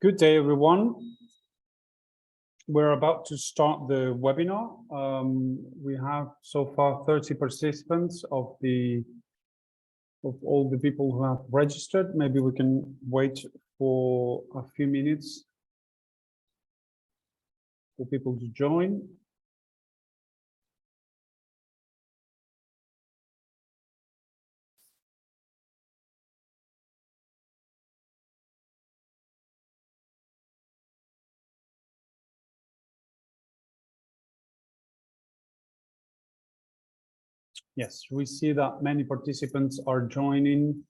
Good day, everyone. We're about to start the webinar. We have so far 30 participants of all the people who have registered. Maybe we can wait for a few minutes for people to join. Yes, we see that many participants are joining,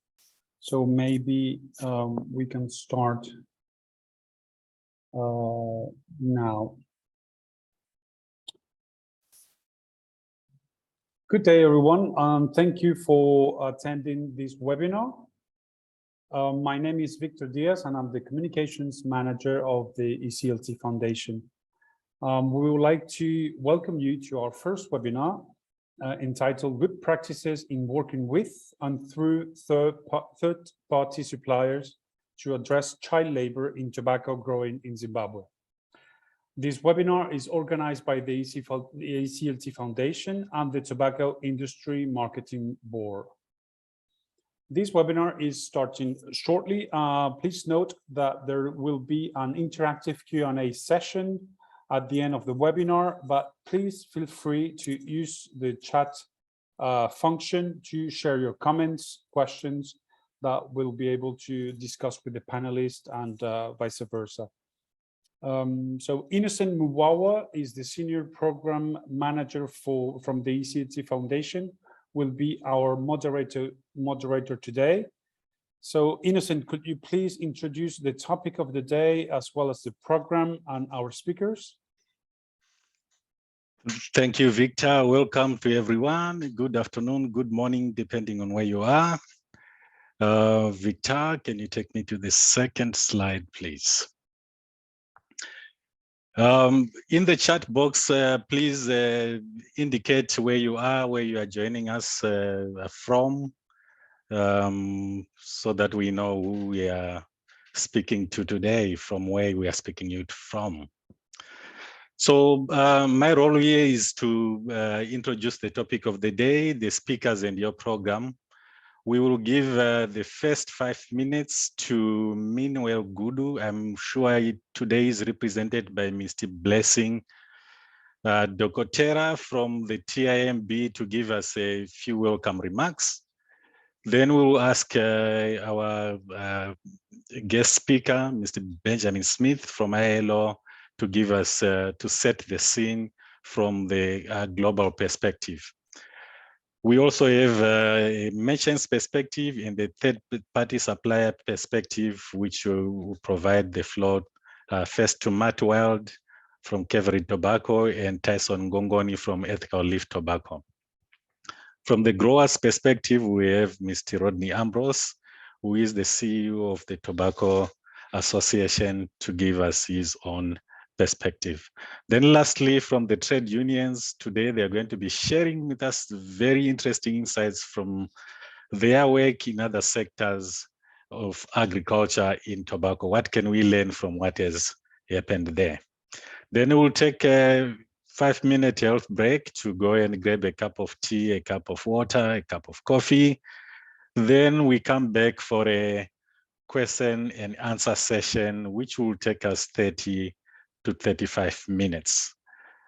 so maybe we can start now. Good day, everyone. Thank you for attending this webinar. My name is Victor Diaz, and I'm the Communications Manager of the ECLT Foundation. We would like to welcome you to our first webinar entitled Good Practices in Working with and Through Third-Party Suppliers to Address Child Labor in Tobacco Growing in Zimbabwe. This webinar is organized by the ECLT Foundation and the Tobacco Industry Marketing Board. This webinar is starting shortly. Please note that there will be an interactive Q&A session at the end of the webinar, but please feel free to use the chat function to share your comments, questions that we'll be able to discuss with the panelists and vice versa. So Innocent Mugwagwa is the Senior Program Manager from the ECLT Foundation, will be our moderator today. So Innocent, could you please introduce the topic of the day as well as the program and our speakers? Thank you, Victor. Welcome to everyone. Good afternoon, good morning, depending on where you are. Victor, can you take me to the second slide, please? In the chat box, please indicate where you are joining us from, so that we know who we are speaking to today, from where we are speaking you from. So my role here is to introduce the topic of the day, the speakers and your program. We will give the first 5 minutes to Meanwell Gudu. I'm sure today is represented by Mr. Blessing Dokotera from the TIMB to give us a few welcome remarks. Then we will ask our guest speaker, Mr. Benjamin Smith from ILO, to give us, to set the scene from the global perspective. We also have a merchant's perspective and the third-party supplier perspective, which will provide the floor first to Wilde from Curverid Tobacco and Tyson Ngongoni from Ethical Leaf Tobacco. From the grower's perspective, we have Mr. Rodney Ambrose, who is the CEO of the Tobacco Association, to give us his own perspective. Then lastly, from the trade unions, today they're going to be sharing with us very interesting insights from their work in other sectors of agriculture in tobacco. What can we learn from what has happened there? Then we'll take a 5-minute health break to go and grab a cup of tea, a cup of water, a cup of coffee. Then we come back for a question and answer session, which will take us 30 to 35 minutes.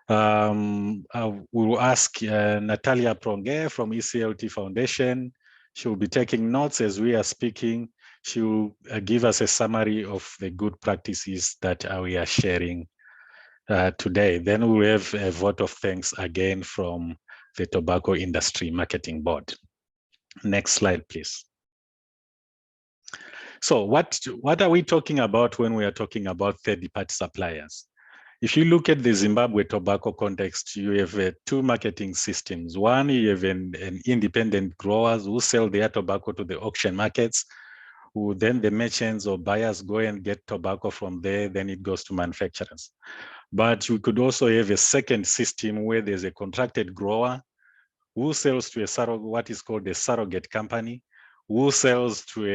We will ask Natalia Pronge from ECLT Foundation. She will be taking notes as we are speaking. She will give us a summary of the good practices that we are sharing today. Then we will have a vote of thanks again from the Tobacco Industry Marketing Board. Next slide, please. So what are we talking about when we are talking about third-party suppliers? If you look at the Zimbabwe tobacco context, you have 2 marketing systems. One, you have an independent growers who sell their tobacco to the auction markets, who then the merchants or buyers go and get tobacco from there, then it goes to manufacturers. But we could also have a second system where there's a contracted grower who sells to what is called a surrogate company, who sells to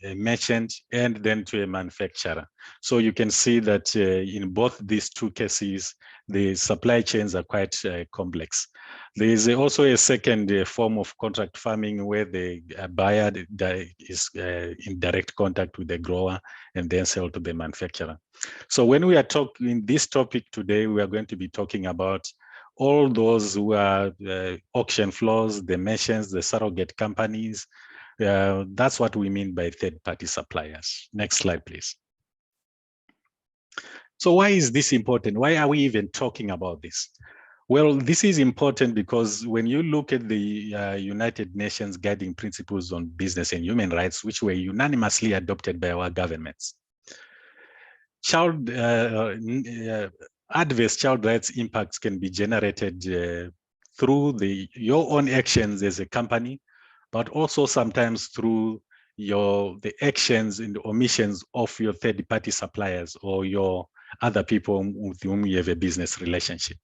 a merchant and then to a manufacturer. So you can see that in both these two cases, the supply chains are quite complex. There is also a second form of contract farming where the buyer is in direct contact with the grower and then sell to the manufacturer. So when we are talking this topic today, we are going to be talking about all those who are auction floors, the merchants, the surrogate companies. That's what we mean by third-party suppliers. Next slide, please. So why is this important? Why are we even talking about this? Well, this is important because when you look at the United Nations Guiding Principles on Business and Human Rights, which were unanimously adopted by our governments, adverse child rights impacts can be generated through your own actions as a company, but also sometimes through the actions and the omissions of your third-party suppliers or your other people with whom you have a business relationship.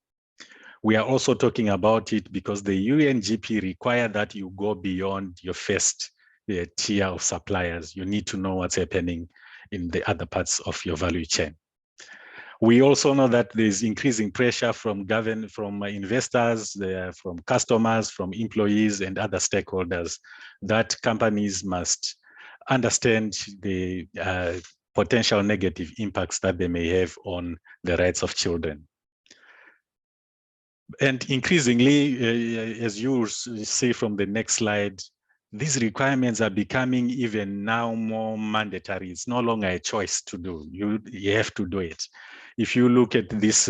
We are also talking about it because the UNGP require that you go beyond your first tier of suppliers. You need to know what's happening in the other parts of your value chain. We also know that there's increasing pressure from investors, from customers, from employees and other stakeholders that companies must understand the potential negative impacts that they may have on the rights of children. And increasingly, as you see from the next slide, these requirements are becoming even now more mandatory. It's no longer a choice to do. You have to do it. If you look at this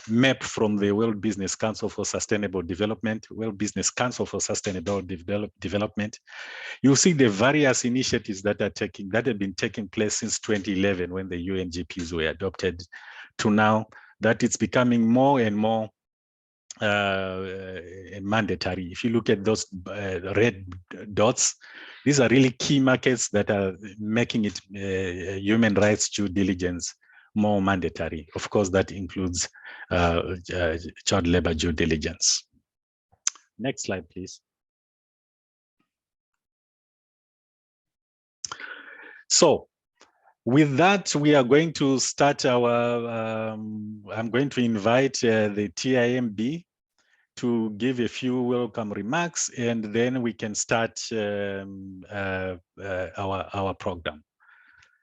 map from the World Business Council for Sustainable Development, World Business Council for Sustainable Development, you'll see the various initiatives that have been taking place since 2011 when the UNGPs were adopted to now, that it's becoming more and more mandatory. If you look at those red dots, these are really key markets that are making it human rights due diligence more mandatory. Of course, that includes child labor due diligence. Next slide, please. So with that, we are going to start our, I'm going to invite the TIMB to give a few welcome remarks, and then we can start our program.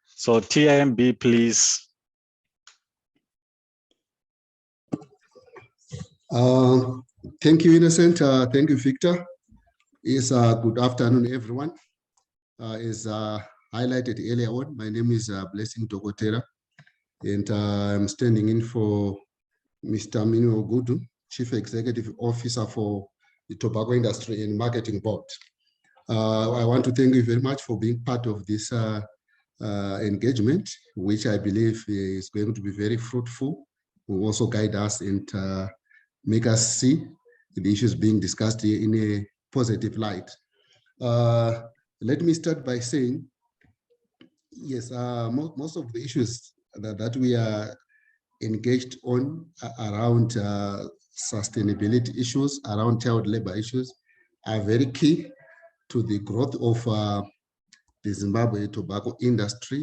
So TIMB, please. Thank you, Innocent. Thank you, Victor. Yes, good afternoon, everyone. As highlighted earlier on, my name is Blessing Dokotera, and I'm standing in for Mr. Meanwell Gudu, Chief Executive Officer for the Tobacco Industry and Marketing Board. I want to thank you very much for being part of this engagement, which I believe is going to be very fruitful. Will also guide us and make us see the issues being discussed here in a positive light. Let me start by saying, yes, most of the issues that we are engaged on around sustainability issues, around child labor issues, are very key to the growth of the Zimbabwe tobacco industry,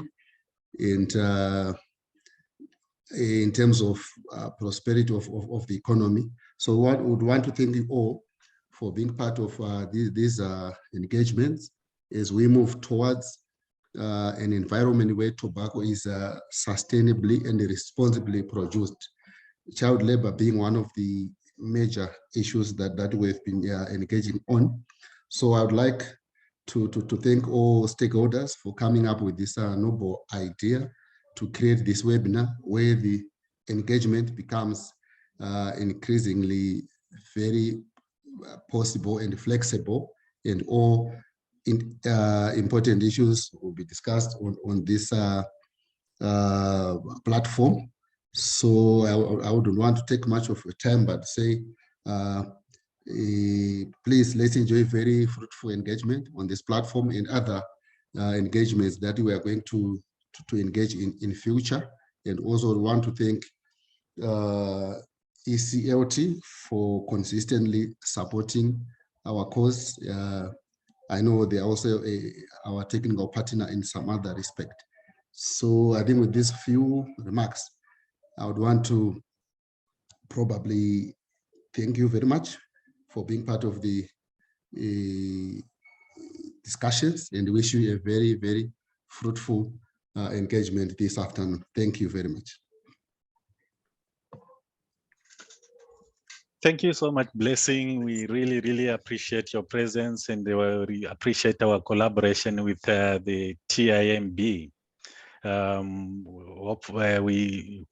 and in terms of prosperity of the economy. So I would want to thank you all for being part of these engagements as we move towards an environment where tobacco is sustainably and responsibly produced. Child labor being one of the major issues that we've been engaging on. So I would like to thank all stakeholders for coming up with this noble idea to create this webinar where the engagement becomes increasingly very possible and flexible, and all important issues will be discussed on this platform. So I wouldn't want to take much of your time, but say, please, let's enjoy very fruitful engagement on this platform and other engagements that we are going to engage in future. And also want to thank ECLT for consistently supporting our cause I know they're also our technical partner in some other respect. So I think with these few remarks, I would want to probably thank you very much for being part of the discussions, and wish you a very, very fruitful engagement this afternoon. Thank you very much. Thank you so much, Blessing. We really, really appreciate your presence, and we appreciate our collaboration with the TIMB. We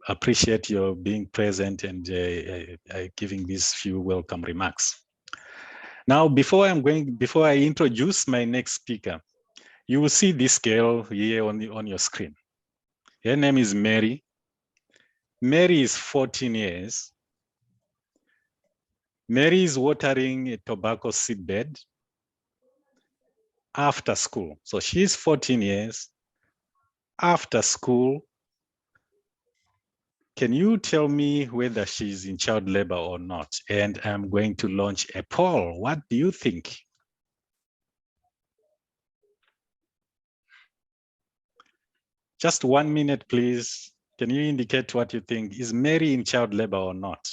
appreciate your being present and giving these few welcome remarks. Now, before I introduce my next speaker, you will see this girl here on your screen. Her name is Mary. Mary is 14 years. Mary is watering a tobacco seedbed after school. So she's 14 years. After school, can you tell me whether she's in child labor or not? And I'm going to launch a poll. What do you think? Just 1 minute, please. Can you indicate what you think? Is Mary in child labor or not?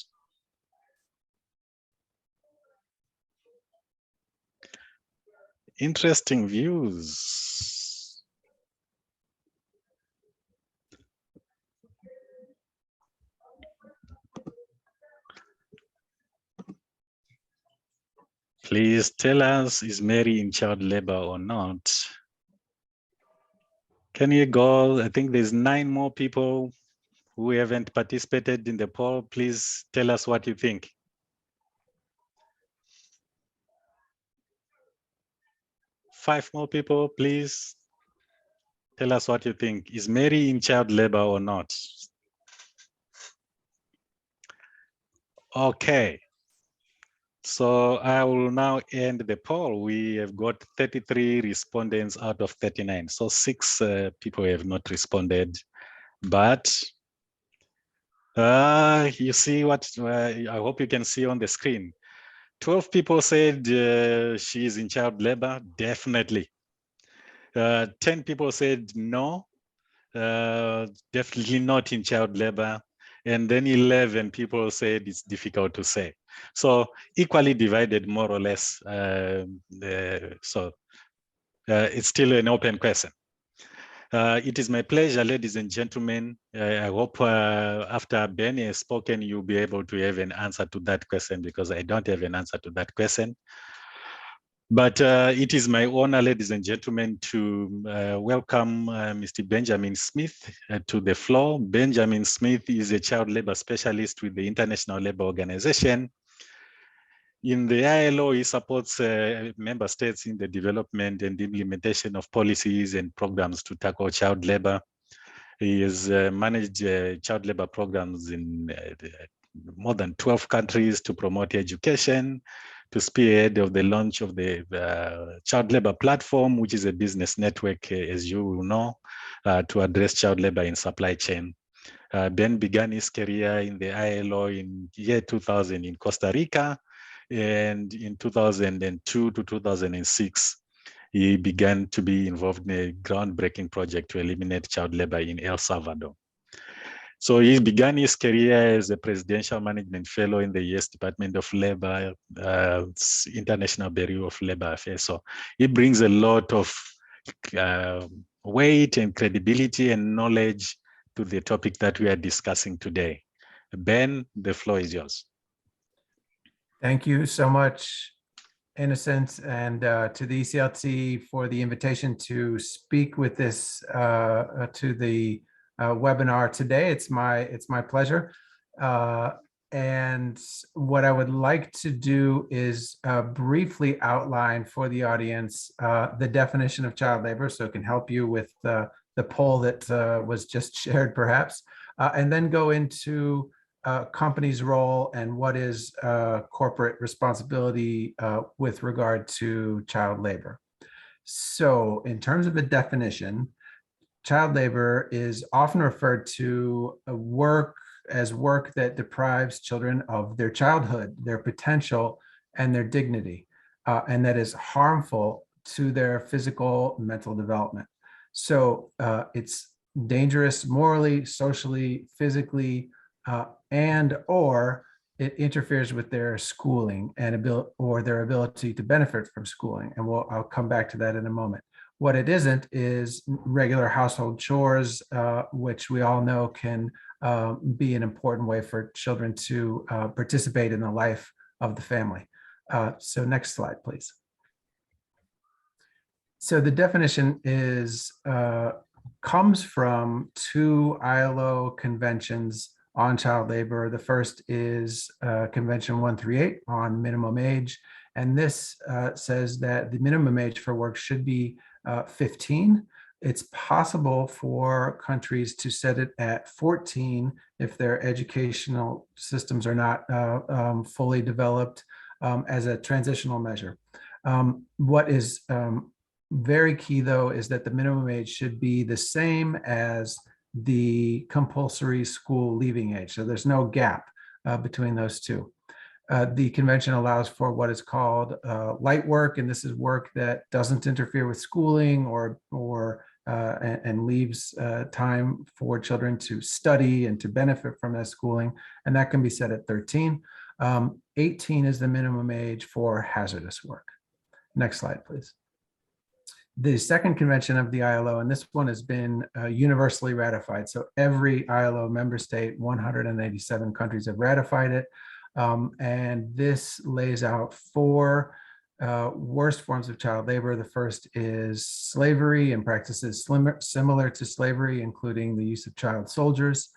Interesting views. Please tell us, is Mary in child labor or not? Can you go? I think there's 9 more people who haven't participated in the poll. Please tell us what you think. Five more people, please. Tell us what you think. Is Mary in child labor or not? Okay. So I will now end the poll. We have got 33 respondents out of 39. So 6 people have not responded, but you see what I hope you can see on the screen. 12 people said she is in child labor, definitely. 10 people said no, definitely not in child labor. And then 11 people said it's difficult to say. So equally divided, more or less. It's still an open question. It is my pleasure, ladies and gentlemen. I hope after Benny has spoken, you'll be able to have an answer to that question, because I don't have an answer to that question. But it is my honor, ladies and gentlemen, to welcome Mr. Benjamin Smith to the floor. Benjamin Smith is a child labor specialist with the International Labour Organization. In the ILO, he supports member states in the development and implementation of policies and programs to tackle child labor. He has managed child labor programs in more than 12 countries to promote education, to spearhead of the launch of the child labor platform, which is a business network, as you will know, to address child labor in supply chain. Ben began his career in the ILO in year 2000 in Costa Rica, and in 2002 to 2006, he began to be involved in a groundbreaking project to eliminate child labor in El Salvador. So he began his career as a presidential management fellow in the US Department of Labor, International Bureau of Labor Affairs. So he brings a lot of weight and credibility and knowledge to the topic that we are discussing today. Ben, the floor is yours. Thank you so much, Innocent, and to the ECLT for the invitation to speak with this to the webinar today. It's my pleasure. And what I would like to do is briefly outline for the audience the definition of child labor, so it can help you with the poll that was just shared, perhaps, and then go into company's role and what is corporate responsibility with regard to child labor. So in terms of the definition, child labor is often referred to work that deprives children of their childhood, their potential, and their dignity. and that is harmful to their physical and mental development. So it's dangerous morally, socially, physically, and or it interferes with their schooling and or their ability to benefit from schooling. And I'll come back to that in a moment. What it isn't is regular household chores, which we all know can be an important way for children to participate in the life of the family. So next slide, please. So the definition is comes from two ILO conventions on child labor. The first is Convention 138 on minimum age. And this says that the minimum age for work should be 15. It's possible for countries to set it at 14 if their educational systems are not fully developed as a transitional measure. What is very key, though, is that the minimum age should be the same as the compulsory school leaving age. So there's no gap between those two. The convention allows for what is called light work, and this is work that doesn't interfere with schooling and leaves time for children to study and to benefit from that schooling, and that can be set at 13. 18 is the minimum age for hazardous work. Next slide, please. The second convention of the ILO, and this one has been universally ratified. So every ILO member state, 187 countries have ratified it. And this lays out four worst forms of child labor. The first is slavery and practices similar to slavery, including the use of child soldiers,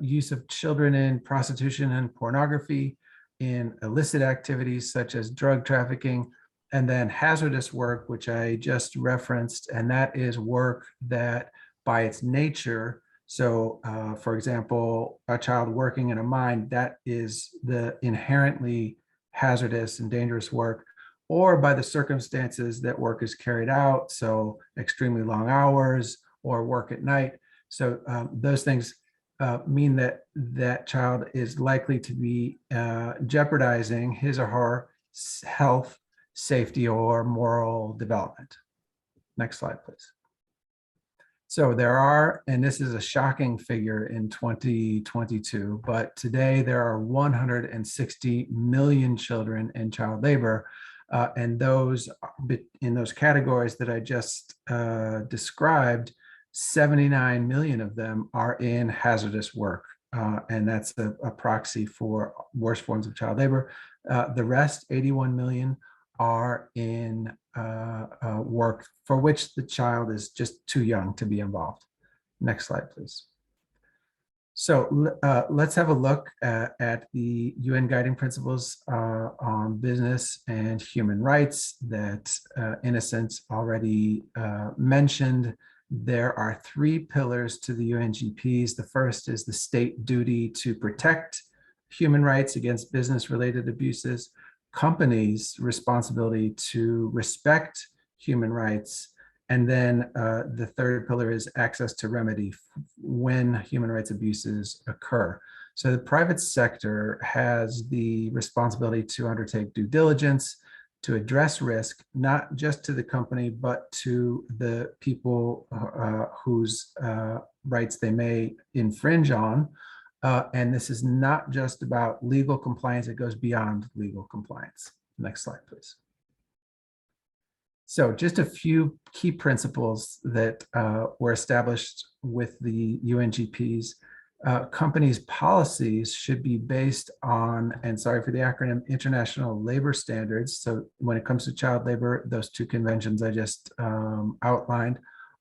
use of children in prostitution and pornography, in illicit activities such as drug trafficking, and then hazardous work, which I just referenced, and that is work that by its nature, so for example, a child working in a mine, that is the inherently hazardous and dangerous work, or by the circumstances that work is carried out, so extremely long hours or work at night. So those things mean that that child is likely to be jeopardizing his or her health, safety, or moral development. Next slide, please. So there are, and this is a shocking figure in 2022, but today there are 160 million children in child labor, and those in those categories that I just described, 79 million of them are in hazardous work, and that's a proxy for worst forms of child labor. The rest, 81 million, are in work for which the child is just too young to be involved. Next slide, please. So let's have a look at the UN Guiding Principles on Business and Human Rights that Innocent already mentioned. There are three pillars to the UNGPs. The first is the state duty to protect human rights against business-related abuses, companies' responsibility to respect human rights, and then the third pillar is access to remedy when human rights abuses occur. So the private sector has the responsibility to undertake due diligence, to address risk, not just to the company, but to the people whose rights they may infringe on. And this is not just about legal compliance, it goes beyond legal compliance. Next slide, please. So just a few key principles that were established with the UNGPs. Companies' policies should be based on, and sorry for the acronym, international labor standards. So when it comes to child labor, those two conventions I just outlined,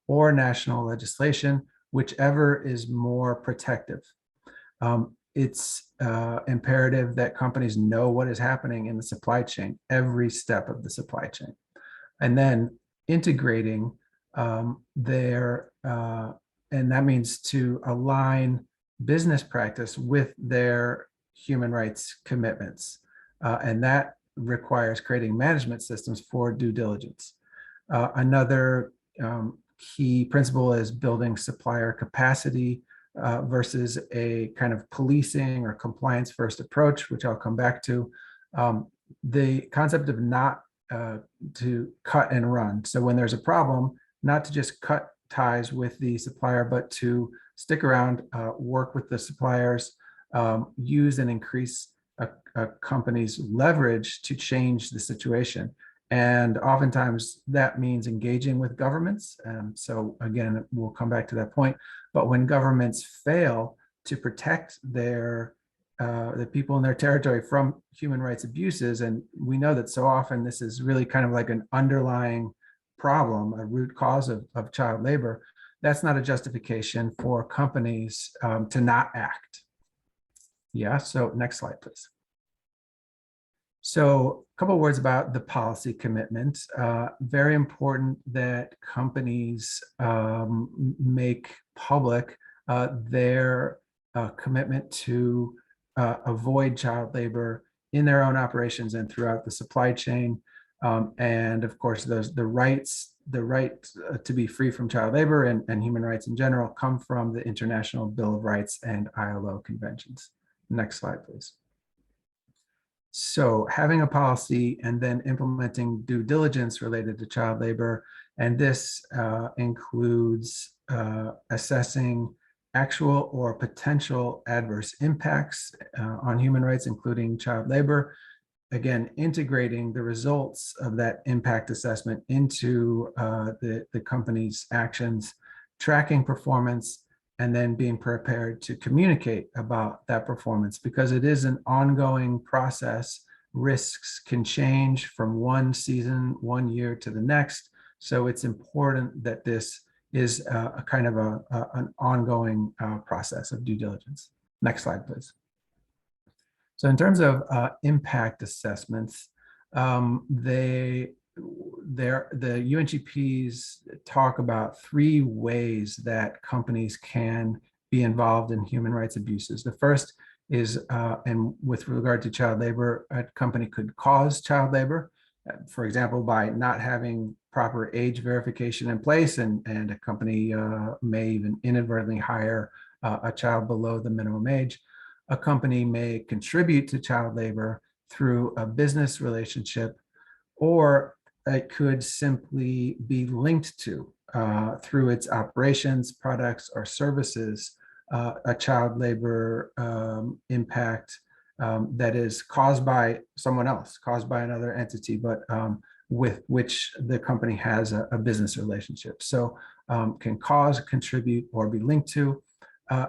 or national legislation, whichever is more protective. It's imperative that companies know what is happening in the supply chain, every step of the supply chain, and then integrating and that means to align business practice with their human rights commitments. And that requires creating management systems for due diligence. Another key principle is building supplier capacity versus a kind of policing or compliance first approach, which I'll come back to. The concept of not to cut and run. So when there's a problem, not to just cut ties with the supplier, but to stick around, work with the suppliers, use and increase a company's leverage to change the situation. And oftentimes that means engaging with governments. So again, we'll come back to that point. But when governments fail to protect the people in their territory from human rights abuses, and we know that so often this is really kind of like an underlying problem, a root cause of child labor, that's not a justification for companies to not act. Yeah, so next slide, please. So a couple of words about the policy commitment. Very important that companies make public their commitment to avoid child labor in their own operations and throughout the supply chain. And of course, the right to be free from child labor and human rights in general come from the International Bill of Rights and ILO conventions. Next slide, please. So having a policy and then implementing due diligence related to child labor, and this includes assessing actual or potential adverse impacts on human rights, including child labor. Again, integrating the results of that impact assessment into the company's actions, tracking performance, and then being prepared to communicate about that performance, because it is an ongoing process. Risks can change from one season, 1 year to the next. So it's important that this is a kind of an ongoing process of due diligence. Next slide, please. So in terms of impact assessments, the UNGPs talk about 3 ways that companies can be involved in human rights abuses. The first is, and with regard to child labor, a company could cause child labor, for example, by not having proper age verification in place, and a company may even inadvertently hire a child below the minimum age. A company may contribute to child labor through a business relationship, or it could simply be linked to, through its operations, products, or services, a child labor impact that is caused by someone else, caused by another entity, but with which the company has a business relationship. So can cause, contribute, or be linked to.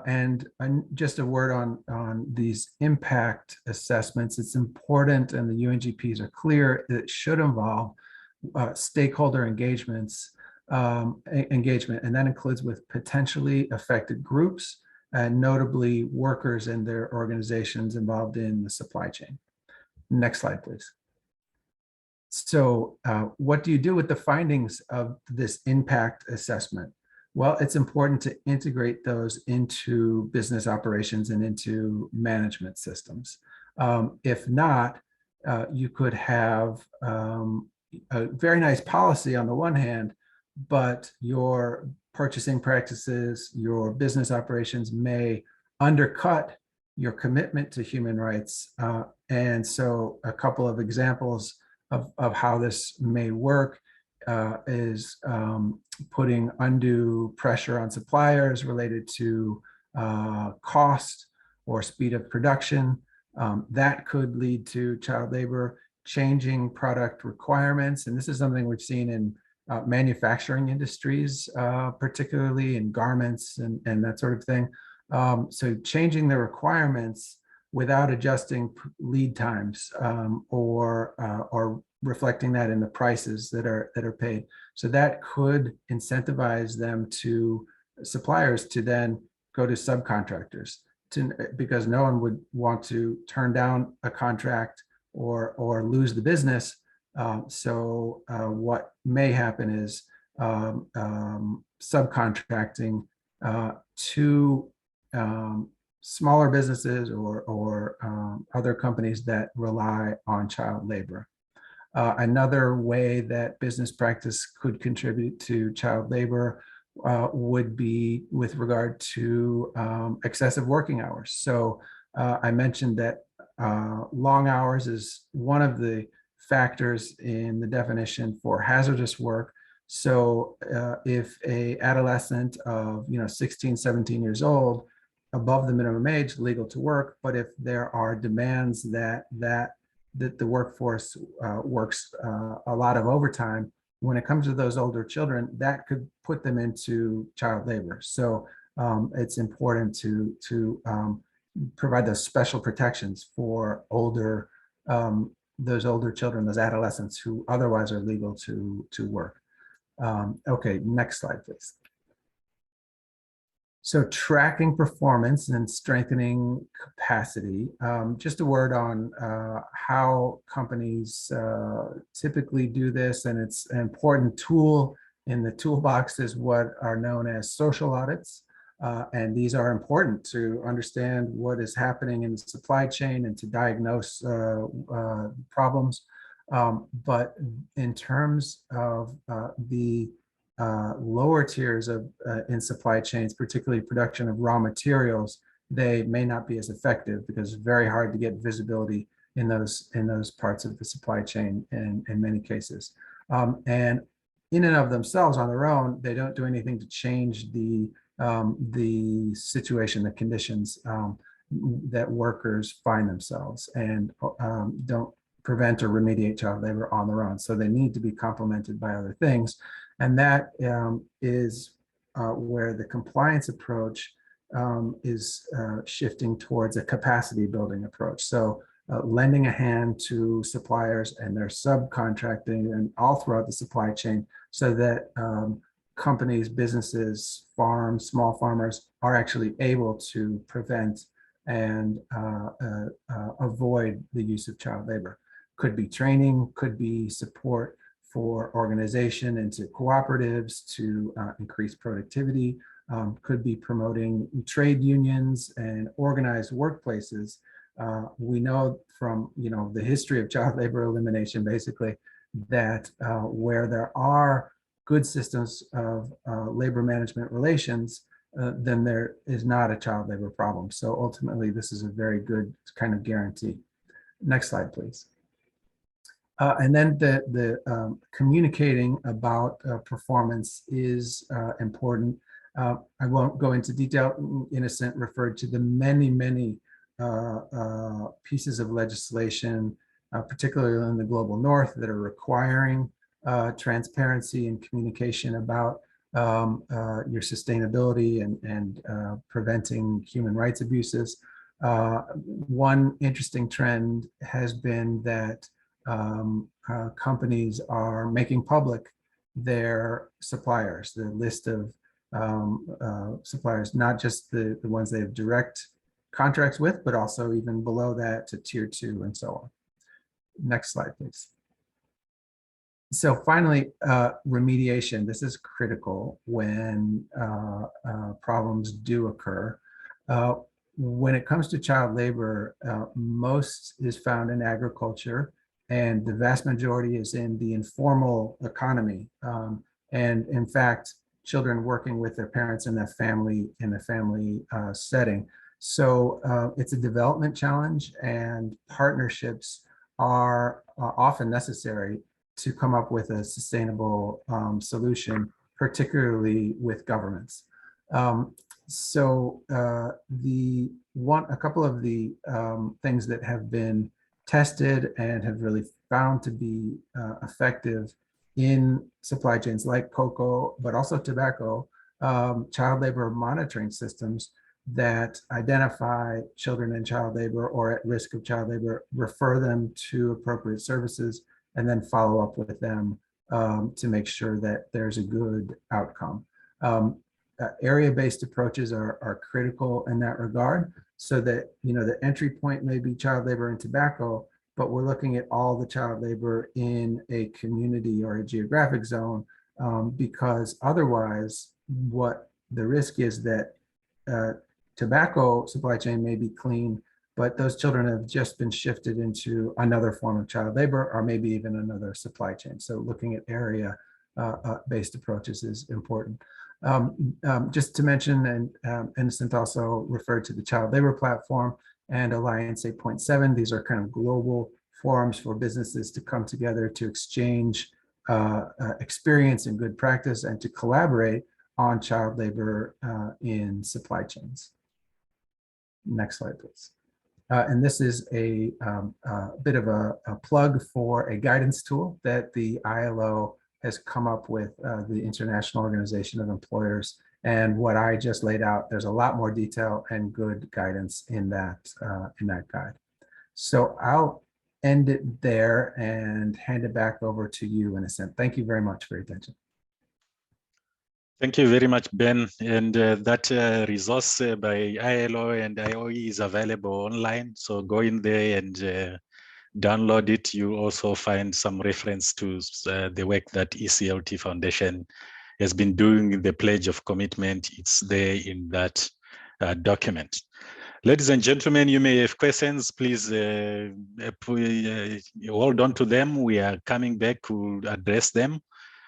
And just a word on these impact assessments. It's important, and the UNGPs are clear, that it should involve stakeholder engagement, and that includes with potentially affected groups, and notably workers and their organizations involved in the supply chain. Next slide, please. So what do you do with the findings of this impact assessment? Well, it's important to integrate those into business operations and into management systems. If not, you could have a very nice policy on the one hand, but your purchasing practices, your business operations may undercut your commitment to human rights. And so a couple of examples of how this may work is putting undue pressure on suppliers related to cost or speed of production. That could lead to child labor, changing product requirements. And this is something we've seen in manufacturing industries, particularly in garments and that sort of thing. So changing the requirements without adjusting lead times or reflecting that in the prices that are paid. So that could incentivize them to suppliers to then go to subcontractors, because no one would want to turn down a contract or lose the business. So what may happen is subcontracting to smaller businesses or other companies that rely on child labor. Another way that business practice could contribute to child labor would be with regard to excessive working hours. So I mentioned that long hours is one of the factors in the definition for hazardous work. So if a adolescent of 16, 17 years old, above the minimum age, legal to work, but if there are demands that the workforce works a lot of overtime, when it comes to those older children, that could put them into child labor. So it's important to provide those special protections for those older children, those adolescents who otherwise are legal to work. Okay, next slide, please. So tracking performance and strengthening capacity. Just a word on how companies typically do this, and it's an important tool in the toolbox is what are known as social audits. And these are important to understand what is happening in the supply chain and to diagnose problems. But in terms of the lower tiers of in supply chains, particularly production of raw materials, they may not be as effective because it's very hard to get visibility in those parts of the supply chain in many cases. And in and of themselves on their own, they don't do anything to change the situation, the conditions that workers find themselves, and don't prevent or remediate child labor on their own. So they need to be complemented by other things. And that is where the compliance approach is shifting towards a capacity building approach. So lending a hand to suppliers and their subcontracting and all throughout the supply chain so that companies, businesses, farms, small farmers are actually able to prevent and avoid the use of child labor. Could be training, could be support for organization into cooperatives to increase productivity, could be promoting trade unions and organized workplaces. We know from the history of child labor elimination, basically, that where there are good systems of labor management relations, then there is not a child labor problem. So ultimately, this is a very good kind of guarantee. Next slide, please. And then the communicating about performance is important. I won't go into detail. Innocent referred to the many pieces of legislation, particularly in the global north, that are requiring transparency and communication about your sustainability and preventing human rights abuses. One interesting trend has been that companies are making public their suppliers, the list of suppliers, not just the ones they have direct contracts with, but also even below that to tier 2 and so on. Next slide, please. So finally, remediation. This is critical when problems do occur. When it comes to child labor, most is found in agriculture, and the vast majority is in the informal economy. And in fact, children working with their parents in a family setting. So it's a development challenge, and partnerships are often necessary to come up with a sustainable solution, particularly with governments. So a couple of the things that have been tested and have really found to be effective in supply chains like cocoa, but also tobacco, child labor monitoring systems that identify children in child labor or at risk of child labor, refer them to appropriate services, and then follow up with them to make sure that there's a good outcome. Area-based approaches are critical in that regard, so that the entry point may be child labor and tobacco, but we're looking at all the child labor in a community or a geographic zone, because otherwise what the risk is that tobacco supply chain may be clean, but those children have just been shifted into another form of child labor, or maybe even another supply chain. So looking at area-based approaches is important. Just to mention, and Innocent also referred to the child labor platform and Alliance 8.7. These are kind of global forums for businesses to come together to exchange experience and good practice and to collaborate on child labor in supply chains. Next slide, please. And this is a bit of a plug for a guidance tool that the ILO has come up with, the International Organization of Employers. And what I just laid out, there's a lot more detail and good guidance in that guide. So I'll end it there and hand it back over to you, Innocent. Thank you very much for your attention. Thank you very much, Ben. And that resource by ILO and IOE is available online. So go in there and download it. You also find some reference to the work that ECLT Foundation has been doing in the Pledge of Commitment. It's there in that document. Ladies and gentlemen, you may have questions. Please hold on to them. We are coming back to address them.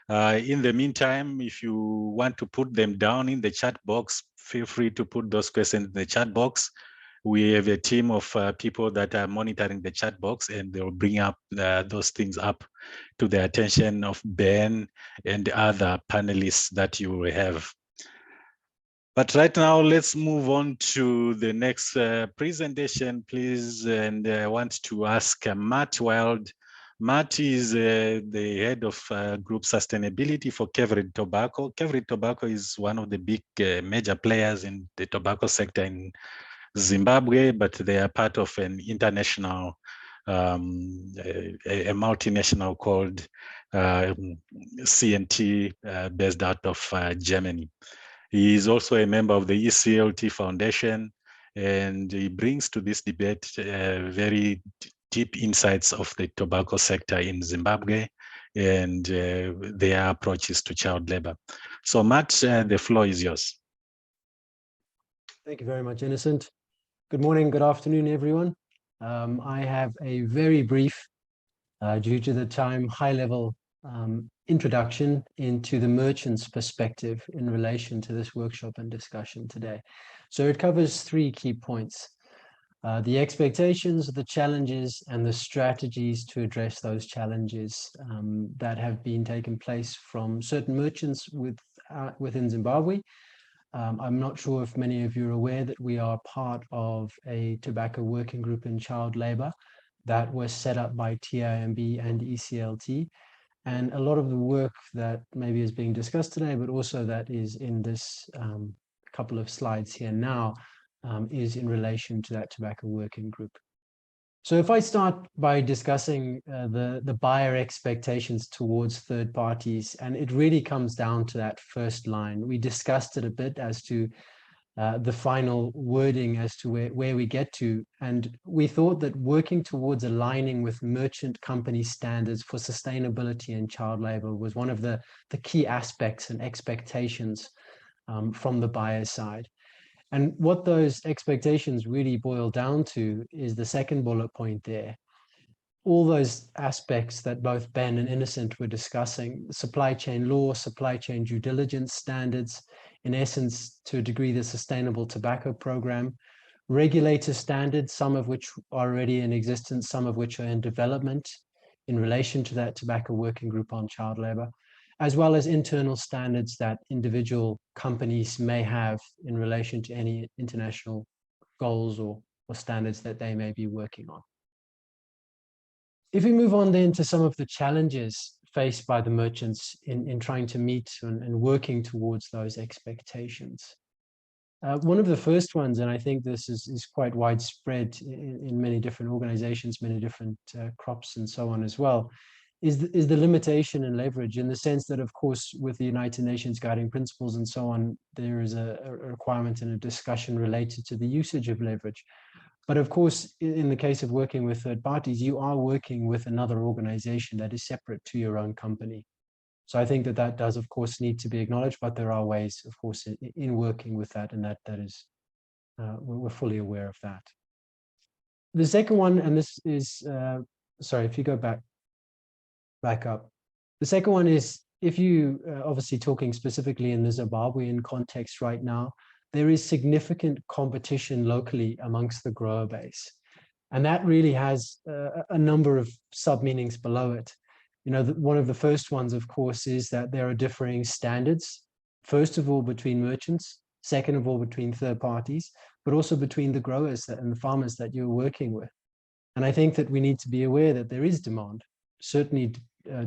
In the meantime, if you want to put them down in the chat box, feel free to put those questions in the chat box. We have a team of people that are monitoring the chat box, and they will bring up those things up to the attention of Ben and other panelists that you will have. But right now, let's move on to the next presentation, please. And I want to ask Matt Wilde. Matt is the head of group sustainability for Curverid Tobacco. Curverid Tobacco is one of the big major players in the tobacco sector in Zimbabwe, but they are part of an international, a multinational called CNT based out of Germany. He is also a member of the ECLT Foundation, and he brings to this debate very deep insights of the tobacco sector in Zimbabwe and their approaches to child labor. So Matt, the floor is yours. Thank you very much, Innocent. Good morning, good afternoon, everyone. I have a very brief, due to the time, high-level introduction into the merchant's perspective in relation to this workshop and discussion today. So it covers three key points: the expectations, the challenges, and the strategies to address those challenges that have been taking place from certain merchants within Zimbabwe. I'm not sure if many of you are aware that we are part of a tobacco working group in child labor that was set up by TIMB and ECLT. And a lot of the work that maybe is being discussed today, but also that is in this couple of slides here now, is in relation to that tobacco working group. So if I start by discussing the buyer expectations towards third parties, and it really comes down to that first line. We discussed it a bit as to the final wording as to where we get to. And we thought that working towards aligning with merchant company standards for sustainability and child labor was one of the key aspects and expectations from the buyer side. And what those expectations really boil down to is the second bullet point there. All those aspects that both Ben and Innocent were discussing: supply chain law, supply chain due diligence standards, in essence, to a degree, the Sustainable Tobacco Program, regulator standards, some of which are already in existence, some of which are in development in relation to that tobacco working group on child labor, as well as internal standards that individual companies may have in relation to any international goals or standards that they may be working on. If we move on then to some of the challenges faced by the merchants in trying to meet and working towards those expectations. One of the first ones, and I think this is quite widespread in many different organizations, many different crops and so on as well, is the limitation and leverage, in the sense that, of course, with the United Nations Guiding Principles and so on, there is a requirement and a discussion related to the usage of leverage. But of course, in the case of working with third parties, you are working with another organization that is separate to your own company. So I think that does, of course, need to be acknowledged, but there are ways, of course, in working with that, and that is, we're fully aware of that. The second one, and this is, sorry, if you go back up. The second one is, if you obviously talking specifically in the Zimbabwean context right now, there is significant competition locally amongst the grower base. And that really has a number of sub-meanings below it. You know, one of the first ones, of course, is that there are differing standards, first of all, between merchants, second of all, between third parties, but also between the growers and the farmers that you're working with. And I think that we need to be aware that there is demand, certainly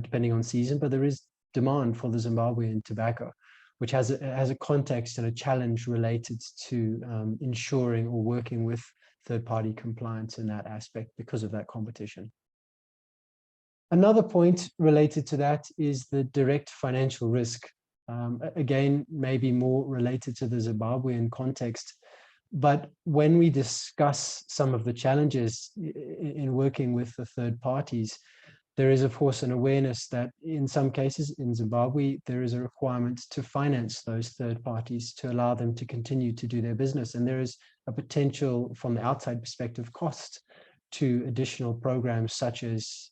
depending on season, but there is demand for the Zimbabwean tobacco, which has a context and a challenge related to ensuring or working with third-party compliance in that aspect because of that competition. Another point related to that is the direct financial risk. Again, maybe more related to the Zimbabwean context. But when we discuss some of the challenges in working with the third parties, there is, of course, an awareness that in some cases in Zimbabwe, there is a requirement to finance those third parties to allow them to continue to do their business. And there is a potential from the outside perspective cost to additional programs such as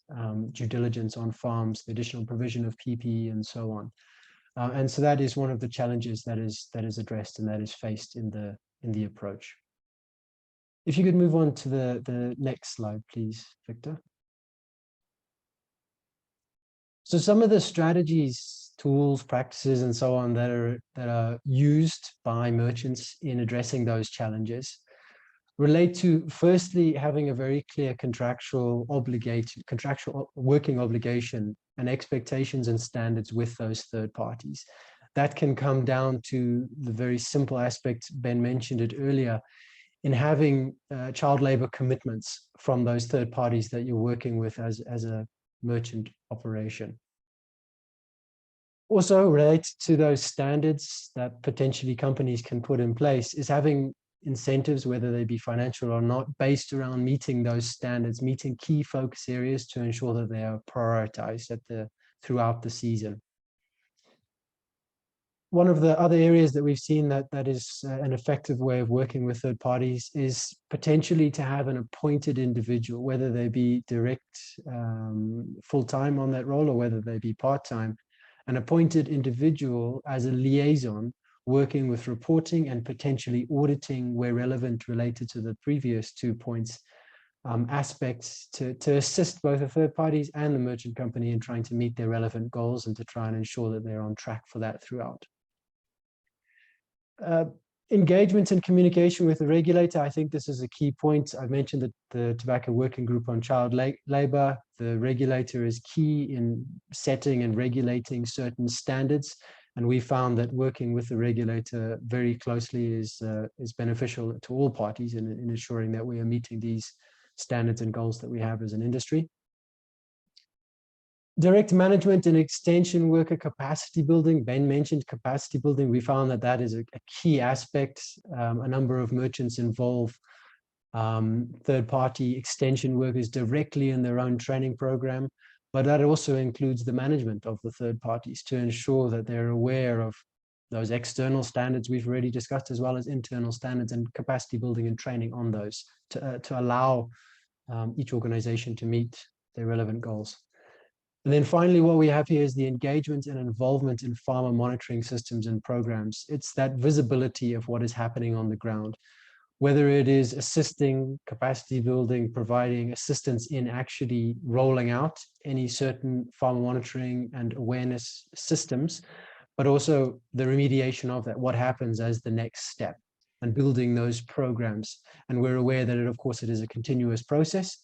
due diligence on farms, the additional provision of PPE and so on. And so that is one of the challenges that is addressed and that is faced in the approach. If you could move on to the next slide, please, Victor. So some of the strategies, tools, practices, and so on that are used by merchants in addressing those challenges relate to, firstly, having a very clear contractual working obligation and expectations and standards with those third parties. That can come down to the very simple aspect, Ben mentioned it earlier, in having child labor commitments from those third parties that you're working with as a merchant operation. Also related to those standards that potentially companies can put in place is having incentives, whether they be financial or not, based around meeting those standards, meeting key focus areas to ensure that they are prioritized throughout the season. One of the other areas that we've seen that is an effective way of working with third parties is potentially to have an appointed individual, whether they be direct full-time on that role or whether they be part-time, an appointed individual as a liaison working with reporting and potentially auditing where relevant related to the previous 2 points, aspects to assist both the third parties and the merchant company in trying to meet their relevant goals and to try and ensure that they're on track for that throughout. Engagement and communication with the regulator, I think this is a key point. I've mentioned that the Tobacco Working Group on Child Labor, the regulator is key in setting and regulating certain standards. And we found that working with the regulator very closely is beneficial to all parties in ensuring that we are meeting these standards and goals that we have as an industry. Direct management and extension worker capacity building. Ben mentioned capacity building. We found that that is a key aspect. A number of merchants involve third-party extension workers directly in their own training program, but that also includes the management of the third parties to ensure that they're aware of those external standards we've already discussed, as well as internal standards and capacity building and training on those to allow each organization to meet their relevant goals. And then finally, what we have here is the engagement and involvement in farmer monitoring systems and programs. It's that visibility of what is happening on the ground, whether it is assisting, capacity building, providing assistance in actually rolling out any certain farmer monitoring and awareness systems, but also the remediation of that, what happens as the next step and building those programs. And we're aware that of course it is a continuous process.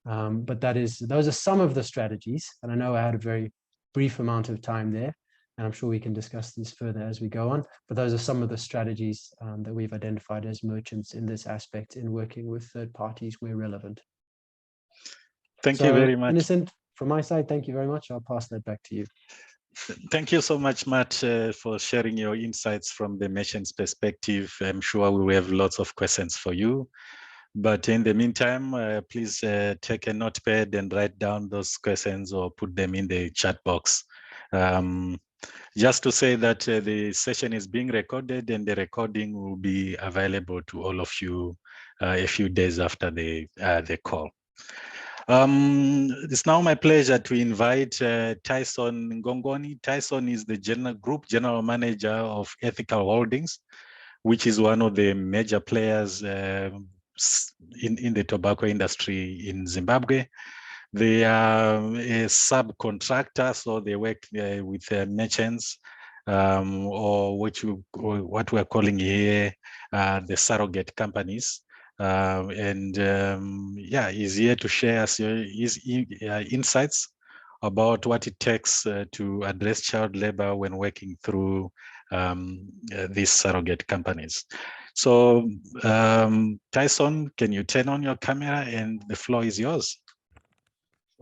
But those are some of the strategies, and I know I had a very brief amount of time there, and I'm sure we can discuss this further as we go on, but those are some of the strategies that we've identified as merchants in this aspect in working with third parties where relevant. Thank you very much. Innocent, from my side, thank you very much. I'll pass that back to you. Thank you so much, Matt, for sharing your insights from the merchant's perspective. I'm sure we will have lots of questions for you. But in the meantime, please take a notepad and write down those questions or put them in the chat box. Just to say that the session is being recorded and the recording will be available to all of you a few days after the call. It's now my pleasure to invite Tyson Ngongoni. Tyson is the Group General Manager of Ethical Holdings, which is one of the major players in the tobacco industry in Zimbabwe. They are a subcontractor, so they work with merchants, or what we're calling here the surrogate companies. Yeah, he's here to share his insights about what it takes to address child labor when working through these surrogate companies. So Tyson, can you turn on your camera, and the floor is yours.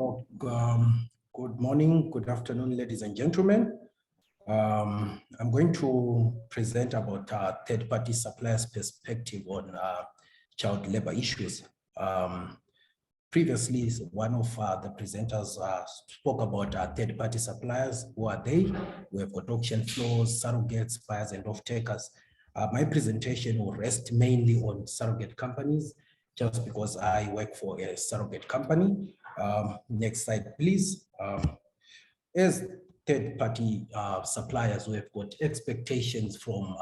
Oh, good morning, good afternoon, ladies and gentlemen. I'm going to present about third-party suppliers' perspective on child labor issues. Previously, one of the presenters spoke about third-party suppliers. Who are they? We have got auction floors, surrogates, buyers, and off-takers. My presentation will rest mainly on surrogate companies, just because I work for a surrogate company. Next slide, please. As third-party suppliers, we have got expectations from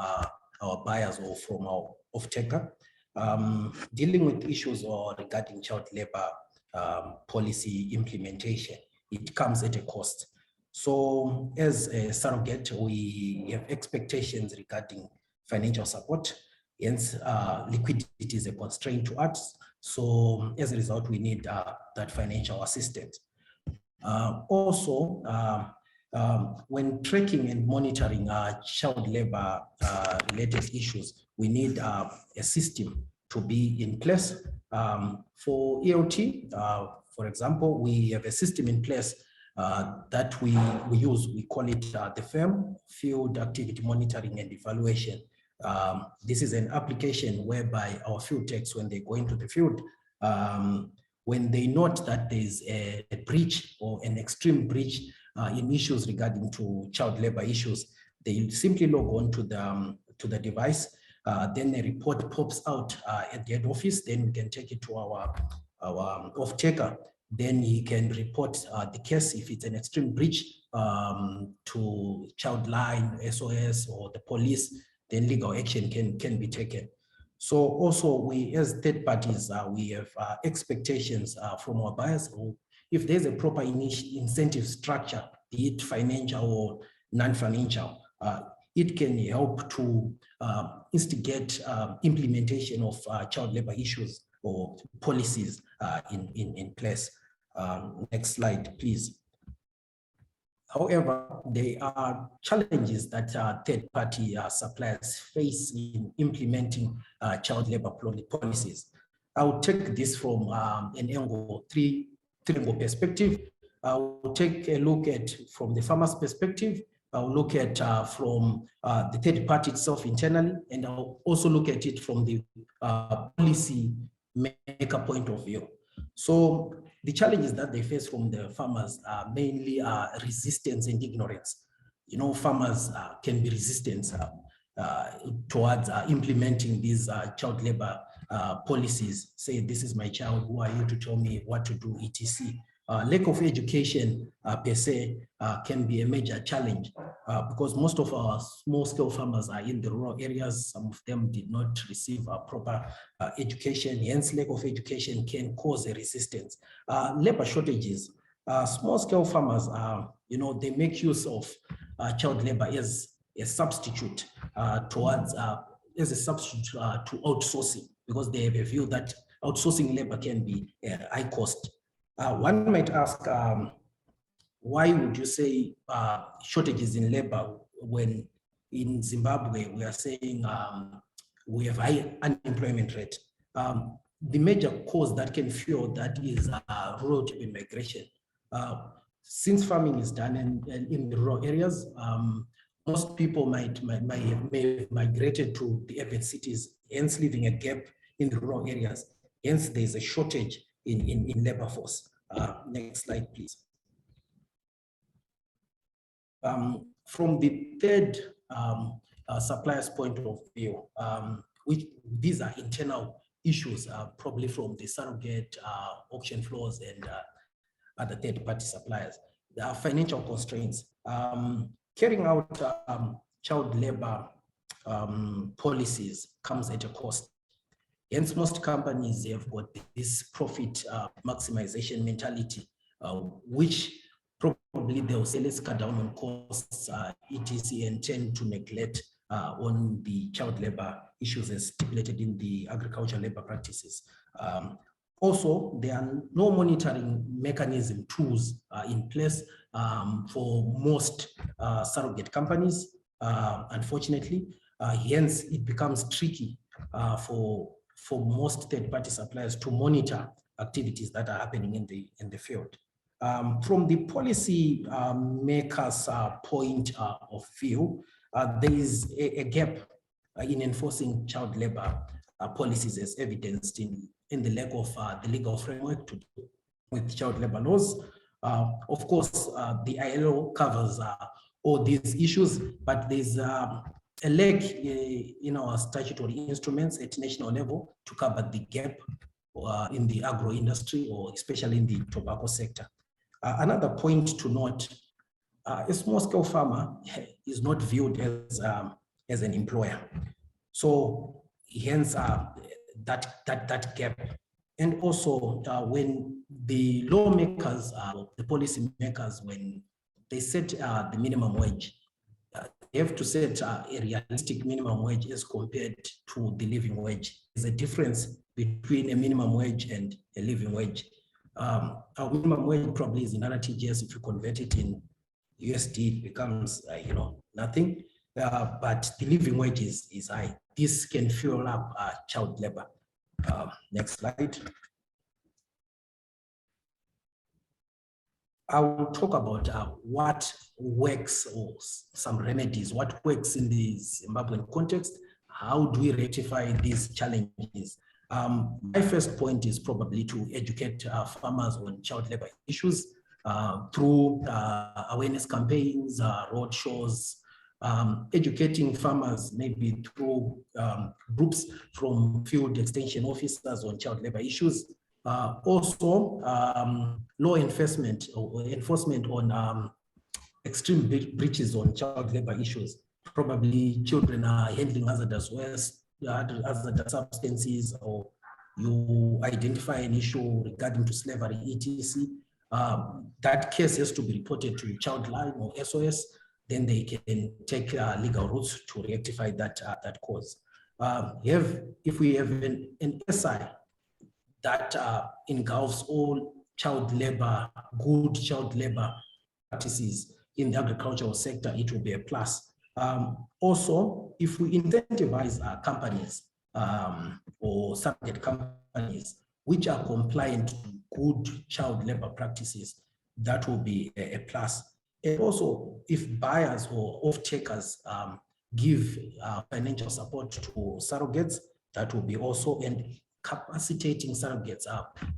our buyers or from our off-taker. Dealing with issues regarding child labor policy implementation, it comes at a cost. So as a surrogate, we have expectations regarding financial support. Hence, liquidity is a constraint to us. So as a result, we need that financial assistance. Also, when tracking and monitoring child labor related issues, we need a system to be in place. For ELT, for example, we have a system in place that we use. We call it the FAM, Field Activity Monitoring and Evaluation. This is an application whereby our field techs, when they go into the field, when they note that there's a breach or an extreme breach in issues regarding to child labor issues, they simply log on to the device. Then a report pops out at the head office. Then we can take it to our off-taker. Then he can report the case if it's an extreme breach to Childline, SOS, or the police. Then legal action can be taken. So also we, as third parties, we have expectations from our buyers. If there's a proper incentive structure, be it financial or non-financial, it can help to instigate implementation of child labor issues or policies in place. Next slide, please. However, there are challenges that third-party suppliers face in implementing child labor policies. I'll take this from an angle, three-angle perspective. I'll take a look at from the farmer's perspective. I'll look at from the third party itself internally, and I'll also look at it from the policy maker point of view. So the challenges that they face from the farmers are mainly resistance and ignorance. You know, farmers can be resistant towards implementing these child labor policies. Say, this is my child, who are you to tell me what to do, etc. Lack of education per se can be a major challenge because most of our small-scale farmers are in the rural areas. Some of them did not receive proper education. Hence, lack of education can cause a resistance. Labor shortages. Small-scale farmers, you know, they make use of child labor as a substitute towards as a substitute to outsourcing, because they have a view that outsourcing labor can be high cost. One might ask, why would you say shortages in labor when in Zimbabwe we are saying we have high unemployment rate? The major cause that can fuel that is rural urban migration. Since farming is done in the rural areas, most people may have migrated to the urban cities, hence leaving a gap in the rural areas. Hence, there's a shortage in labor force. Next slide, please. From the third supplier's point of view, which these are internal issues, probably from the surrogate auction floors and other third-party suppliers. There are financial constraints. Carrying out child labor policies comes at a cost. Hence, most companies have got this profit maximization mentality, which probably they'll say, let's cut down on costs, etc., and tend to neglect on the child labor issues as stipulated in the agricultural labor practices. Also, there are no monitoring mechanism tools in place for most surrogate companies, unfortunately. Hence, it becomes tricky for most third-party suppliers to monitor activities that are happening in the field. From the policy makers' point of view, there is a gap in enforcing child labor policies, as evidenced in the lack of the legal framework to do with child labor laws. Of course, the ILO covers all these issues, but there's a lack in our statutory instruments at national level to cover the gap in the agro industry, or especially in the tobacco sector. Another point to note, a small-scale farmer is not viewed as an employer. So hence that gap. And also when the lawmakers, the policy makers, when they set the minimum wage, they have to set a realistic minimum wage as compared to the living wage. There's a difference between a minimum wage and a living wage. Our minimum wage probably is in RTGS. If you convert it in USD, it becomes nothing. But the living wage is high. This can fuel up child labor. Next slide. I will talk about what works, or some remedies, what works in the Zimbabwean context. How do we rectify these challenges? My first point is probably to educate farmers on child labor issues through awareness campaigns, road shows, educating farmers maybe through groups from field extension officers on child labor issues. Also, law enforcement or enforcement on extreme breaches on child labor issues. Probably children are handling hazardous waste, hazardous substances, or you identify an issue regarding to slavery, etc. That case has to be reported to Childline or SOS. Then they can take legal routes to rectify that cause. If we have an SI that engulfs all child labor, good child labor practices in the agricultural sector, it will be a plus. Also, if we incentivize our companies or subject companies which are compliant to good child labor practices, that will be a plus. And also, if buyers or off-takers give financial support to surrogates, that will be also, and capacitating surrogates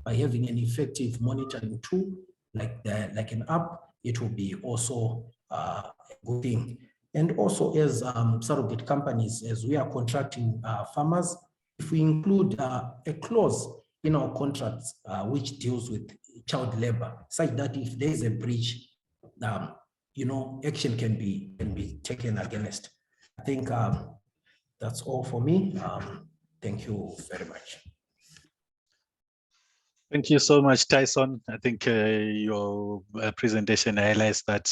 by having an effective monitoring tool like an app, it will be also a good thing. And also, as surrogate companies, as we are contracting farmers, if we include a clause in our contracts which deals with child labor, such that if there is a breach, action can be taken against. I think that's all for me. Thank you very much. Thank you so much, Tyson. I think your presentation highlights that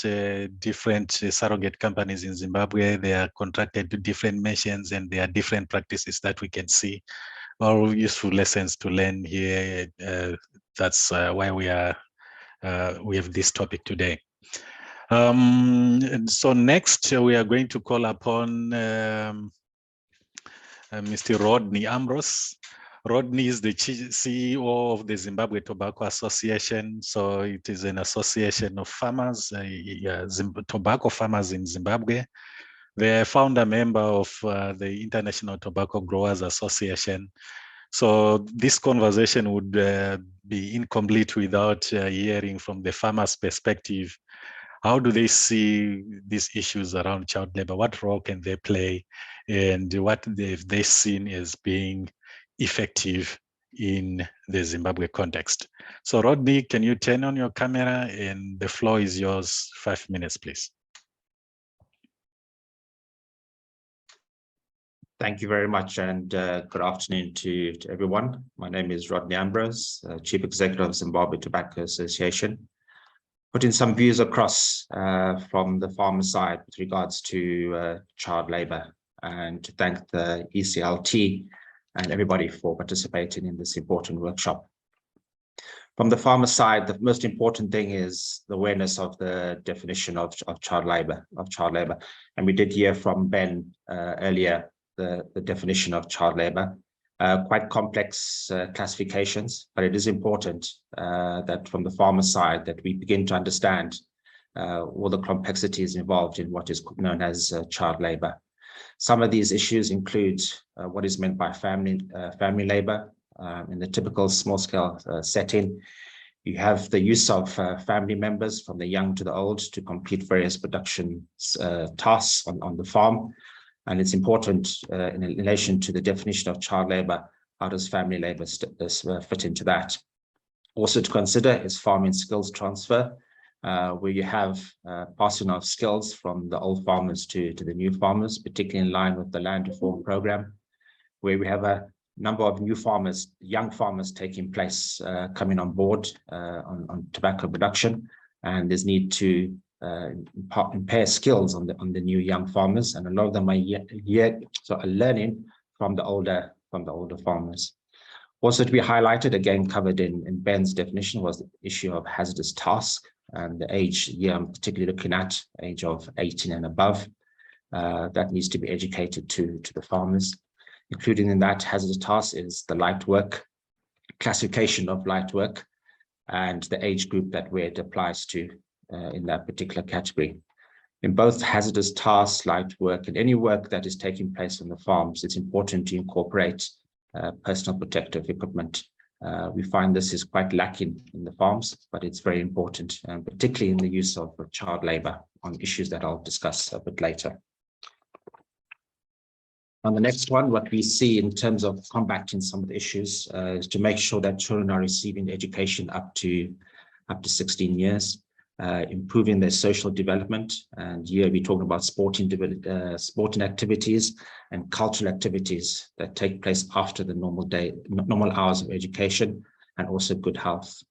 different surrogate companies in Zimbabwe, they are contracted to different missions, and there are different practices that we can see. All useful lessons to learn here. That's why we have this topic today. And so next we are going to call upon Mr. Rodney Ambrose. Rodney is the CEO of the Zimbabwe Tobacco Association. So it is an association of farmers, tobacco farmers in Zimbabwe. They're founder member of the International Tobacco Growers Association. So this conversation would be incomplete without hearing from the farmers' perspective. How do they see these issues around child labor? What role can they play? And what have they seen as being effective in the Zimbabwe context? So Rodney, can you turn on your camera, and the floor is yours, 5 minutes, please. Thank you very much, and good afternoon to everyone. My name is Rodney Ambrose, Chief Executive of Zimbabwe Tobacco Association. Putting some views across from the farmer side with regards to child labour, and to thank the ECLT and everybody for participating in this important workshop. From the farmer side, the most important thing is the awareness of the definition of child labour, and we did hear from Ben earlier the definition of child labour. Quite complex classifications, but it is important that from the farmer side that we begin to understand all the complexities involved in what is known as child labour. Some of these issues include what is meant by family labour. In the typical small-scale setting, you have the use of family members from the young to the old to complete various production tasks on the farm. And it's important in relation to the definition of child labour, how does family labour fit into that? Also to consider is farming skills transfer, where you have passing of skills from the old farmers to the new farmers, particularly in line with the land reform programme, where we have a number of new farmers, young farmers taking place, coming on board on tobacco production, and there's need to impair skills on the new young farmers, and a lot of them are learning from the older farmers. Also to be highlighted, again covered in Ben's definition, was the issue of hazardous task, and the age here I'm particularly looking at, age of 18 and above, that needs to be educated to the farmers. Including in that hazardous task is the light work, classification of light work, and the age group that where it applies to in that particular category. In both hazardous tasks, light work, and any work that is taking place on the farms, it's important to incorporate personal protective equipment. We find this is quite lacking in the farms, but it's very important, particularly in the use of child labour on issues that I'll discuss a bit later. On the next one, what we see in terms of combating some of the issues is to make sure that children are receiving education up to 16 years. Improving their social development, and here we're talking about sporting activities and cultural activities that take place after the normal hours of education, and also good health.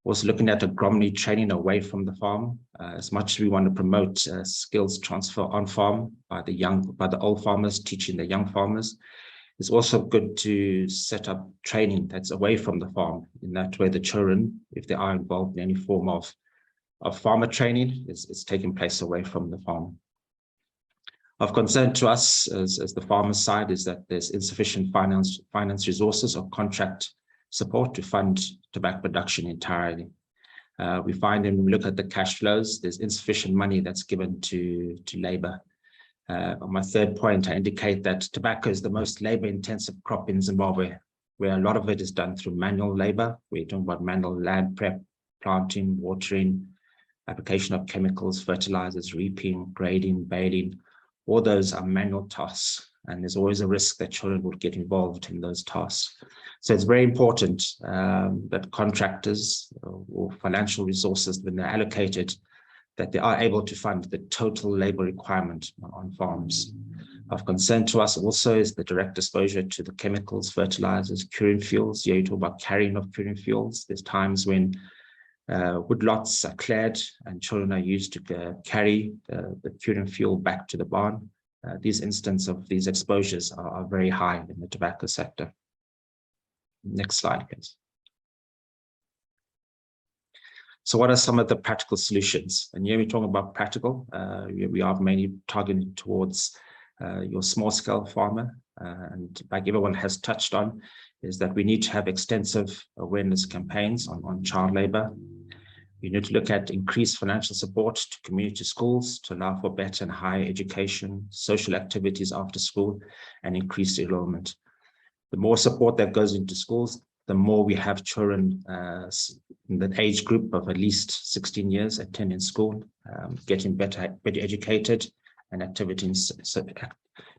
Also looking at agronomy training away from the farm, as much as we want to promote skills transfer on farm by the old farmers teaching the young farmers, it's also good to set up training that's away from the farm. In that way, the children, if they are involved in any form of farmer training, it's taking place away from the farm. Of concern to us as the farmer side is that there's insufficient finance resources or contract support to fund tobacco production entirely. We find when we look at the cash flows, there's insufficient money that's given to labour. On my third point, I indicate that tobacco is the most labour-intensive crop in Zimbabwe, where a lot of it is done through manual labour. We're talking about manual land prep, planting, watering, application of chemicals, fertilizers, reaping, grading, baling. All those are manual tasks, and there's always a risk that children will get involved in those tasks. So it's very important that contractors or financial resources, when they're allocated, that they are able to fund the total labor requirement on farms. Of concern to us also is the direct exposure to the chemicals, fertilizers, curing fuels. Here you talk about carrying of curing fuels. There's times when woodlots are cleared and children are used to carry the curing fuel back to the barn. These instances of these exposures are very high in the tobacco sector. Next slide, please. So what are some of the practical solutions? And here we're talking about practical. We are mainly targeting towards your small scale farmer. And like everyone has touched on, is that we need to have extensive awareness campaigns on child labour. We need to look at increased financial support to community schools to allow for better and higher education, social activities after school, and increased enrollment. The more support that goes into schools, the more we have children in the age group of at least 16 years attending school, getting better educated, and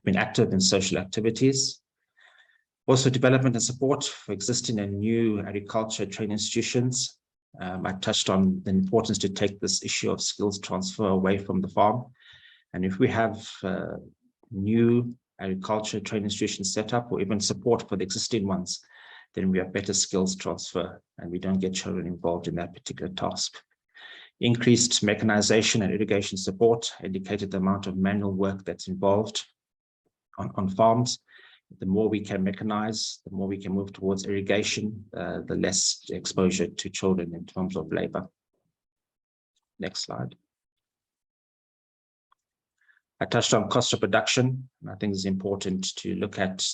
being active in social activities. Also, development and support for existing and new agriculture training institutions. I touched on the importance to take this issue of skills transfer away from the farm. And if we have new agriculture training institutions set up, or even support for the existing ones, then we have better skills transfer and we don't get children involved in that particular task. Increased mechanization and irrigation support indicated the amount of manual work that's involved on farms. The more we can mechanize, the more we can move towards irrigation, the less exposure to children in terms of labor. Next slide. I touched on cost of production. I think it's important to look at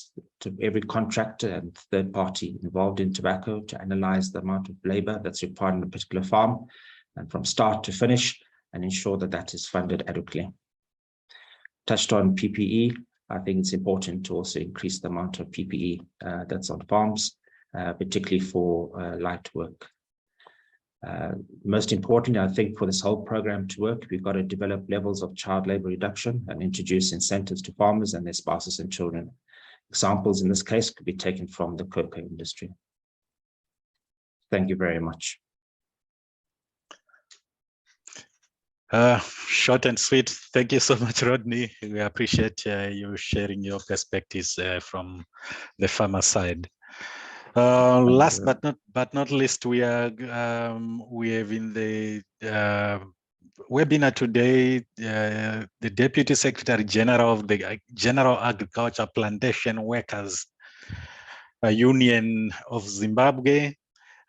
every contractor and third party involved in tobacco to analyze the amount of labor that's required on a particular farm and from start to finish, and ensure that that is funded adequately. Touched on PPE. I think it's important to also increase the amount of PPE that's on farms, particularly for light work. Most importantly, I think for this whole program to work, we've got to develop levels of child labor reduction and introduce incentives to farmers and their spouses and children. Examples in this case could be taken from the cocoa industry. Thank you very much. Short and sweet. Thank you so much, Rodney. We appreciate you sharing your perspectives from the farmer side. Last but not least, we have in the webinar today the Deputy Secretary General of the General Agriculture Plantation Workers Union of Zimbabwe,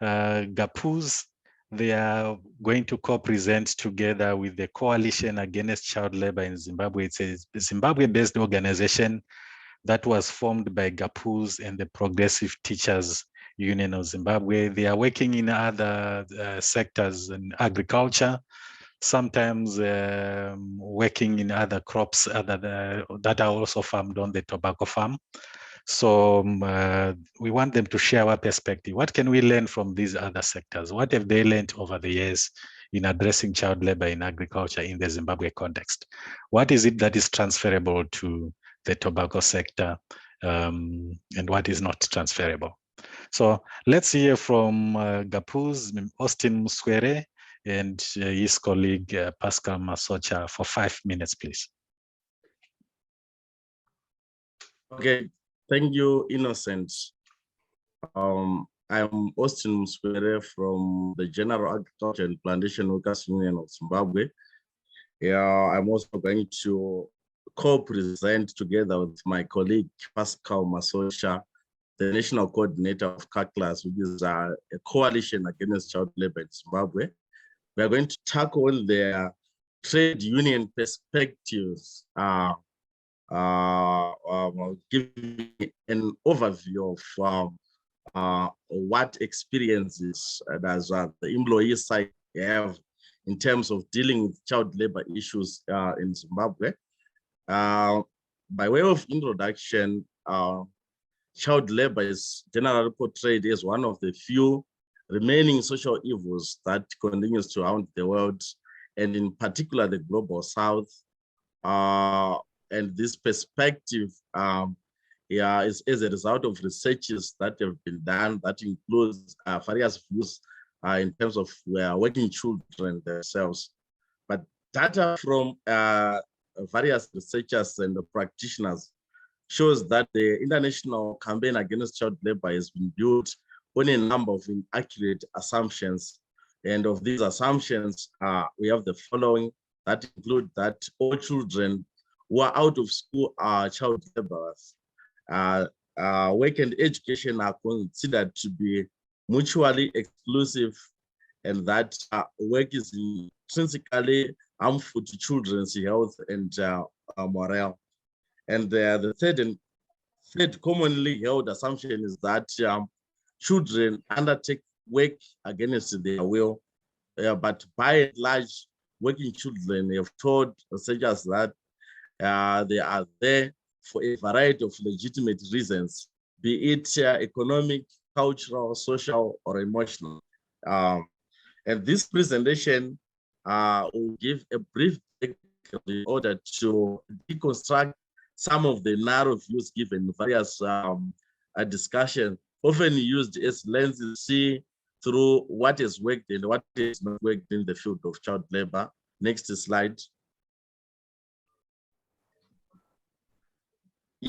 GAPUZ. They are going to co-present together with the Coalition Against Child Labor in Zimbabwe. It's a Zimbabwe-based organization that was formed by GAPUZ and the Progressive Teachers Union of Zimbabwe. They are working in other sectors in agriculture, sometimes working in other crops that are also farmed on the tobacco farm. So we want them to share our perspective. What can we learn from these other sectors? What have they learned over the years in addressing child labor in agriculture in the Zimbabwe context? What is it that is transferable to the tobacco sector and what is not transferable? So let's hear from GAPUZ, Austin Muswere, and his colleague Pascal Masocha for 5 minutes, please. Okay, thank you, Innocent. I'm Austin Muswere from the General Agriculture and Plantation Workers Union of Zimbabwe. I'm also going to co-present together with my colleague Pascal Masocha, the National Coordinator of CACLAS, which is a coalition against child labor in Zimbabwe. We are going to tackle their trade union perspectives, giving an overview of what experiences does the employee side have in terms of dealing with child labor issues in Zimbabwe. By way of introduction, child labor is generally portrayed as one of the few remaining social evils that continues to haunt the world, and in particular the global south. And this perspective is as a result of researches that have been done that includes various views in terms of working children themselves. But data from various researchers and the practitioners shows that the international campaign against child labor has been built on a number of inaccurate assumptions. And of these assumptions, we have the following that include that all children who are out of school are child laborers. Work and education are considered to be mutually exclusive, and that work is intrinsically harmful to children's health and morale. And the third commonly held assumption is that children undertake work against their will, but by and large, working children have told researchers that they are there for a variety of legitimate reasons, be it economic, cultural, social, or emotional. And this presentation will give a brief in order to deconstruct some of the narrow views given various discussions, often used as lenses to see through what has worked and what has not worked in the field of child labor. Next slide.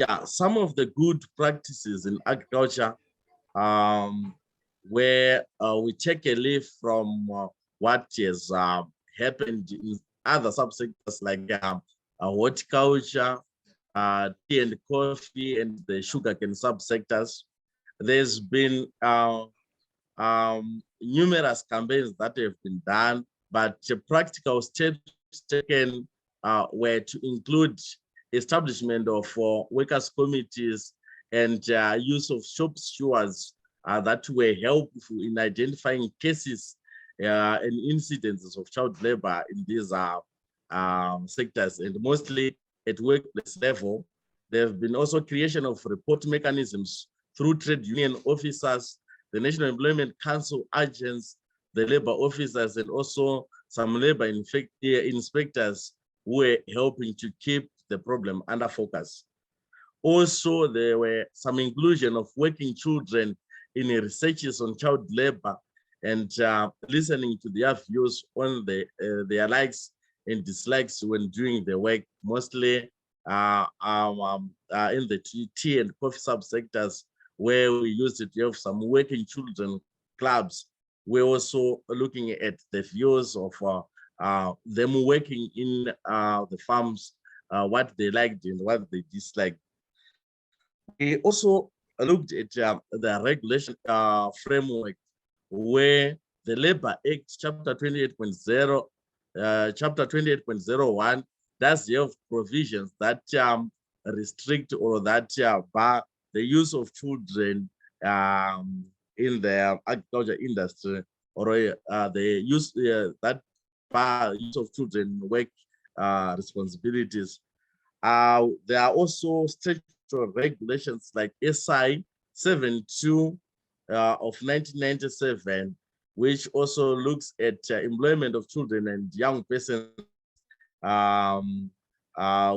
yeah, some of the good practices in agriculture, where we take a leaf from what has happened in other subsectors like horticulture, tea and coffee, and the sugarcane subsectors. There's been numerous campaigns that have been done, but practical steps taken were to include establishment of workers' committees and use of shop stewards that were helpful in identifying cases and incidences of child labor in these sectors, and mostly at workplace level. There have been also creation of report mechanisms through trade union officers, the National Employment Council agents, the labor officers, and also some labor inspectors who were helping to keep the problem under focus. Also, there were some inclusion of working children in researches on child labor and listening to their views on their likes and dislikes when doing the work, mostly in the tea and coffee subsectors, where we used to have some working children clubs. We're also looking at the views of them working in the farms, what they liked and what they disliked. We also looked at the regulation framework, where the Labor Act, Chapter 28.0, Chapter 28.01 does have provisions that restrict or that bar the use of children in the agriculture industry, or the use that bar use of children work responsibilities. There are also statutory regulations like SI 72 of 1997, which also looks at employment of children and young persons,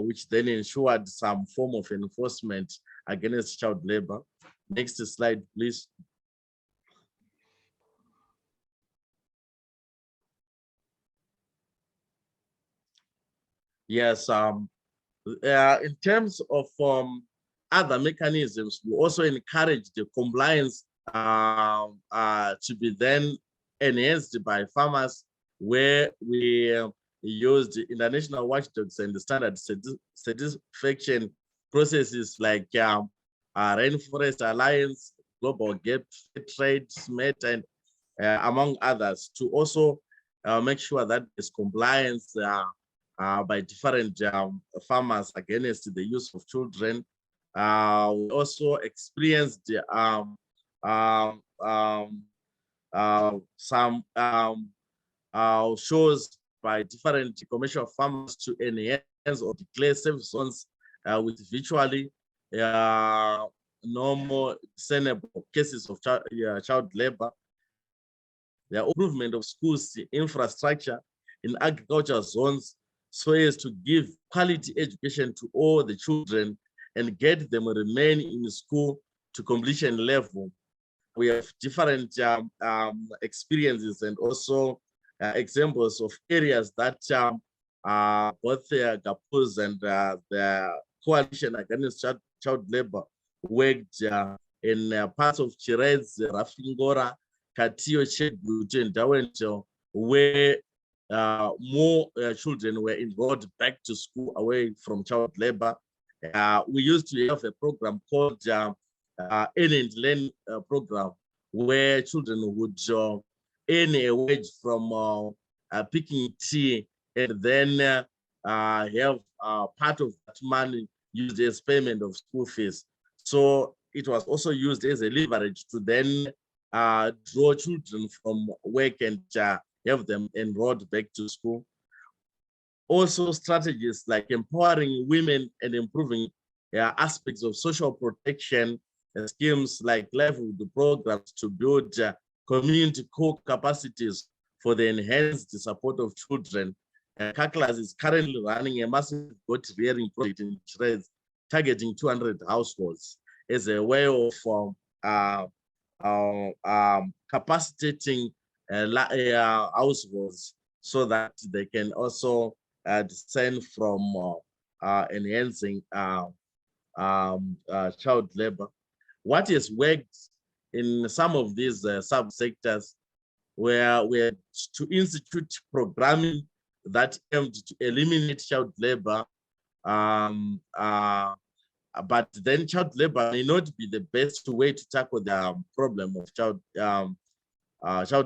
which then ensured some form of enforcement against child labor. Next slide, please. Yes, in terms of other mechanisms, we also encourage the compliance to be then enhanced by farmers, where we used international watchdogs and the standard certification processes like Rainforest Alliance, Global Gap Trade, SMET, and among others, to also make sure that there's compliance by different farmers against the use of children. We also experienced some shows by different commercial farmers to enhance or declare safe zones with virtually normal discernible cases of child labor. The improvement of schools infrastructure in agricultural zones, so as to give quality education to all the children and get them remain in school to completion level. We have different experiences and also examples of areas that both GAPUs and the Coalition Against Child Labor worked in parts of Chirez, Rafingora, Katio, Chegutu, and Dawento, where more children were enrolled back to school away from child labor. We used to have a program called Earn and Learn program, where children would earn a wage from picking tea, and then have part of that money used as payment of school fees. So it was also used as a leverage to then draw children from work and have them enrolled back to school. Also, strategies like empowering women and improving aspects of social protection, schemes like livelihood programs to build community core capacities for the enhanced support of children. CACLAS is currently running a massive goat rearing project in Chirez, targeting 200 households as a way of capacitating households so that they can also descend from enhancing child labor. What has worked in some of these subsectors were to institute programming that aimed to eliminate child labor, but then child labor may not be the best way to tackle the problem of child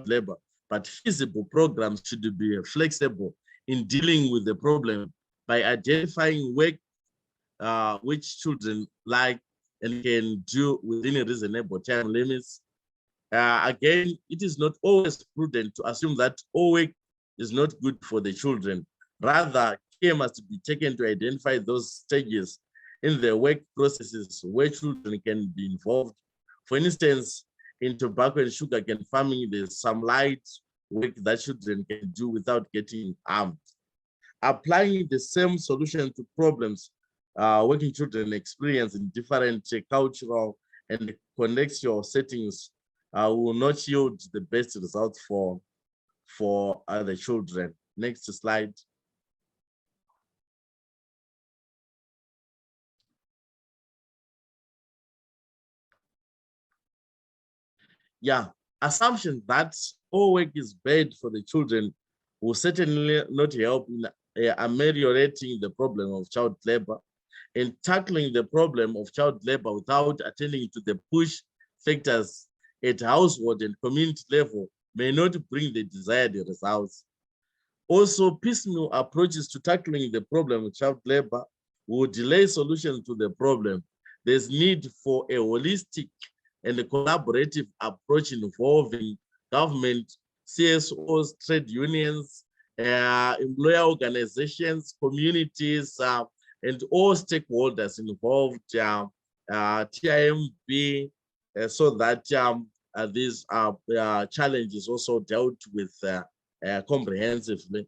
labor, but feasible programs should be flexible in dealing with the problem by identifying work which children like and can do within a reasonable time limits. Again, it is not always prudent to assume that all work is not good for the children. Rather, care must be taken to identify those stages in the work processes where children can be involved. For instance, in tobacco and sugarcane farming, there's some light work that children can do without getting harmed. Applying the same solution to problems working children experience in different cultural and contextual settings will not yield the best results for the children. Next slide. Yeah, assumption that all work is bad for the children will certainly not help in ameliorating the problem of child labor. And tackling the problem of child labor without attending to the push factors at household and community level may not bring the desired results. Also, piecemeal approaches to tackling the problem of child labor will delay solutions to the problem. There's need for a holistic and a collaborative approach involving government, CSOs, trade unions, employer organizations, communities, and all stakeholders involved, TIMB, so that these challenges also dealt with comprehensively.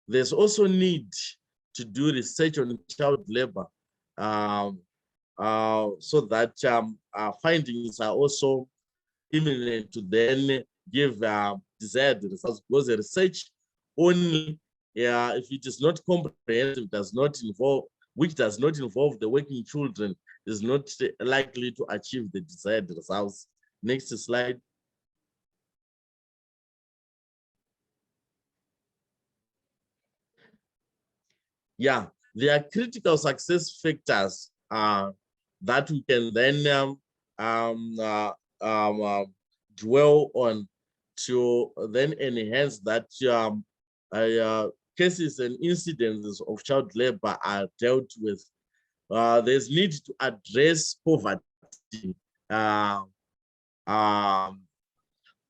There's also need to do research on child labor so that findings are also imminent to then give desired results, because the research only, if it is not comprehensive, which does not involve the working children, is not likely to achieve the desired results. Next slide. Yeah, there are critical success factors that we can then dwell on to then enhance that cases and incidences of child labor are dealt with. There's need to address poverty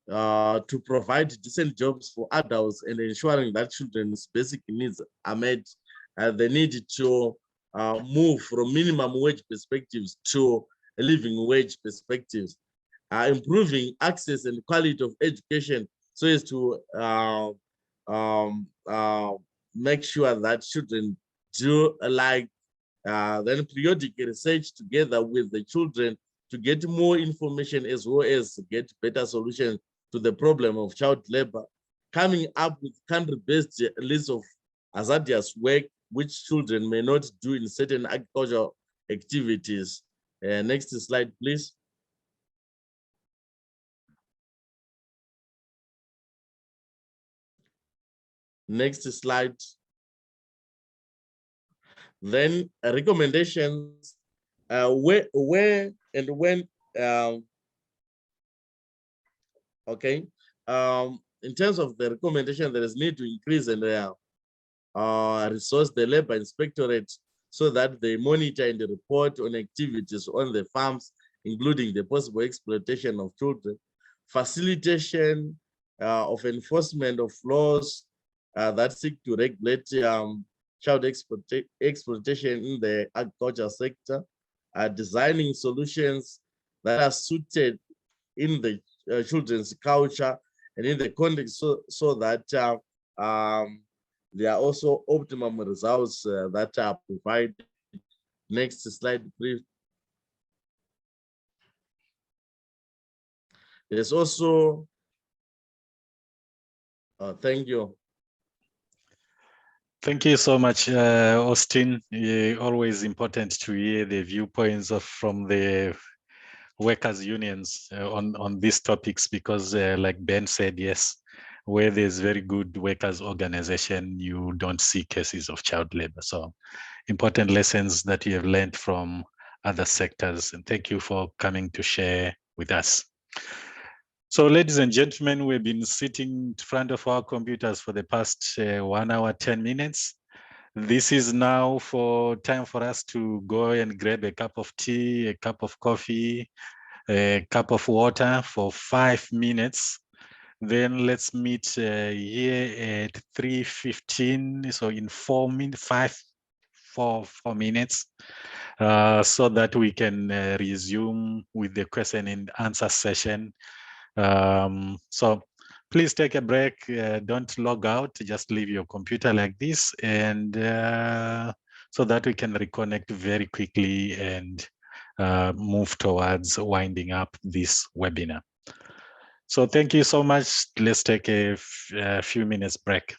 to provide decent jobs for adults and ensuring that children's basic needs are met. They need to move from minimum wage perspectives to living wage perspectives, improving access and quality of education so as to make sure that children do then periodic research together with the children to get more information as well as get better solutions to the problem of child labor, coming up with country-based lists of hazardous work which children may not do in certain agricultural activities. Next slide, please. Next slide. Then recommendations, where and when, okay. In terms of the recommendation, there is need to increase and resource the labor inspectorate so that they monitor and report on activities on the farms, including the possible exploitation of children, facilitation of enforcement of laws that seek to regulate child exploitation in the agriculture sector, designing solutions that are suited in the children's culture and in the context so that there are also optimum results that are provided. Next slide, please. There's also, thank you. Thank you so much, Austin. Always important to hear the viewpoints from the workers' unions on these topics because, like Ben said, yes, where there's very good workers' organization, you don't see cases of child labor. So important lessons that you have learned from other sectors. And thank you for coming to share with us. So ladies and gentlemen, we've been sitting in front of our computers for the past 1 hour, 10 minutes. This is now time for us to go and grab a cup of tea, a cup of coffee, a cup of water for 5 minutes. Then let's meet here at 3:15. So in 4 minutes, 4 minutes, so that we can resume with the question and answer session. So please take a break. Don't log out. Just leave your computer like this, and so that we can reconnect very quickly and move towards winding up this webinar. So thank you so much. Let's take a few minutes break.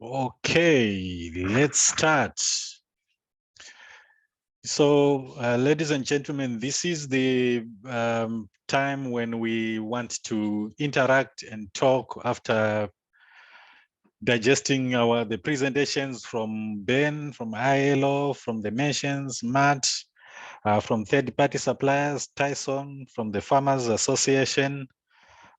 Okay, let's start. So, ladies and gentlemen, this is the time when we want to interact and talk after digesting the presentations from Ben, from ILO, from the mentions, Matt, from third-party suppliers, Tyson, from the Farmers Association,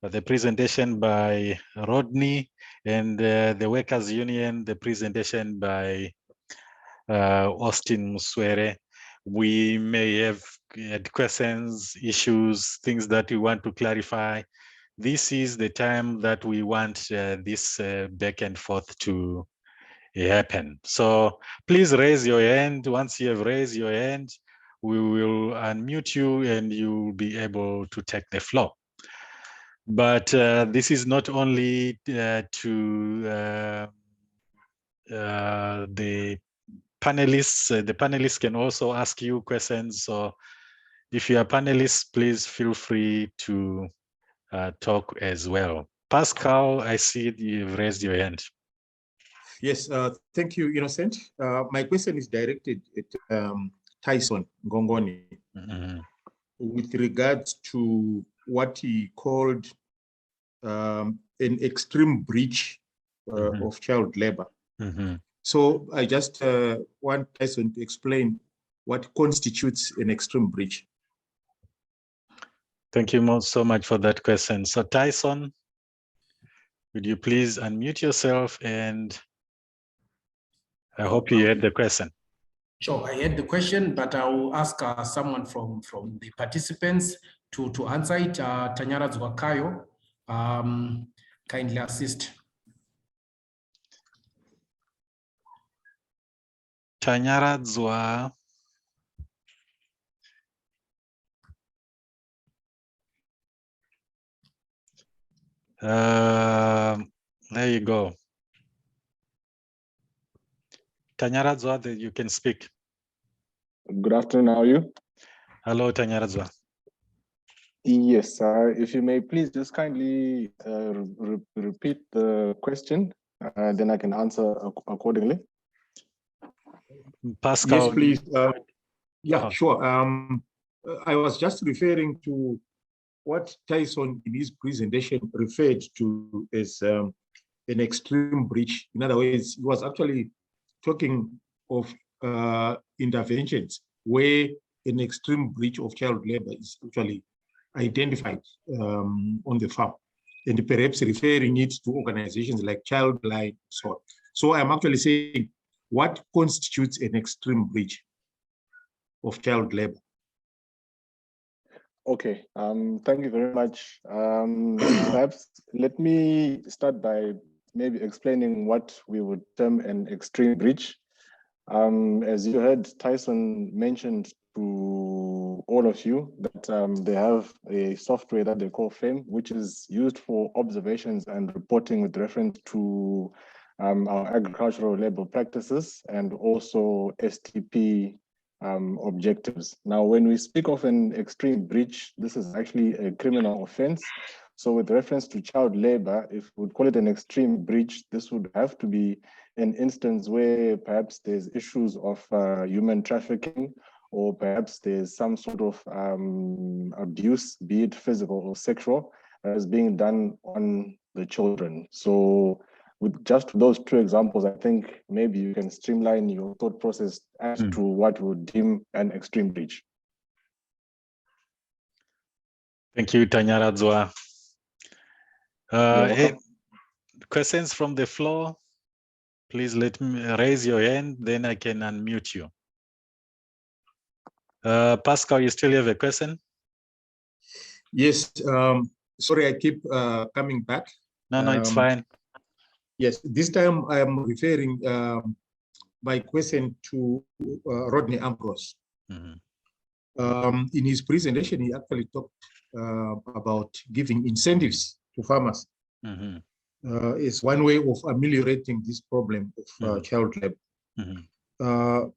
the presentation by Rodney, and the Workers Union, the presentation by Austin Muswere. We may have questions, issues, things that we want to clarify. This is the time that we want this back and forth to happen. So please raise your hand. Once you have raised your hand, we will unmute you and you will be able to take the floor. But this is not only to the panelists. The panelists can also ask you questions. So if you are panelists, please feel free to talk as well. Pascal, I see you've raised your hand. Yes, thank you, Innocent. My question is directed at Tyson Ngongoni with regards to what he called an extreme breach of child labor. So I just want Tyson to explain what constitutes an extreme breach. Thank you so much for that question. So Tyson, would you please unmute yourself, and I hope you heard the question. Sure, I heard the question, but I will ask someone from the participants to answer it. Tanyara Zwakayo, kindly assist. Tanyara Zwa. There you go. Tanyara Zwa, you can speak. Good afternoon, how are you? Hello, Tanyara Zwa. Yes, if you may please just kindly repeat the question, then I can answer accordingly. Pascal. Yes, please. Yeah, sure. I was just referring to what Tyson in his presentation referred to as an extreme breach. In other words, he was actually talking of interventions where an extreme breach of child labor is actually identified on the farm, and perhaps referring it to organizations like Childline, so on. So I'm actually saying, what constitutes an extreme breach of child labor? Okay, thank you very much. Perhaps let me start by maybe explaining what we would term an extreme breach. As you heard, Tyson mentioned to all of you that they have a software that they call FAME, which is used for observations and reporting with reference to our agricultural labor practices and also STP objectives. Now, when we speak of an extreme breach, this is actually a criminal offense. So with reference to child labor, if we would call it an extreme breach, this would have to be an instance where perhaps there's issues of human trafficking, or perhaps there's some sort of abuse, be it physical or sexual, that is being done on the children. So with just those two examples, I think maybe you can streamline your thought process as to what we would deem an extreme breach. Thank you, Tanyara Zwa. Questions from the floor? Please let me raise your hand, then I can unmute you. Pascal, you still have a question? Yes, sorry, I keep coming back. No, it's fine. Yes, this time I am referring my question to Rodney Ambrose. In his presentation, he actually talked about giving incentives to farmers is one way of ameliorating this problem of child labor.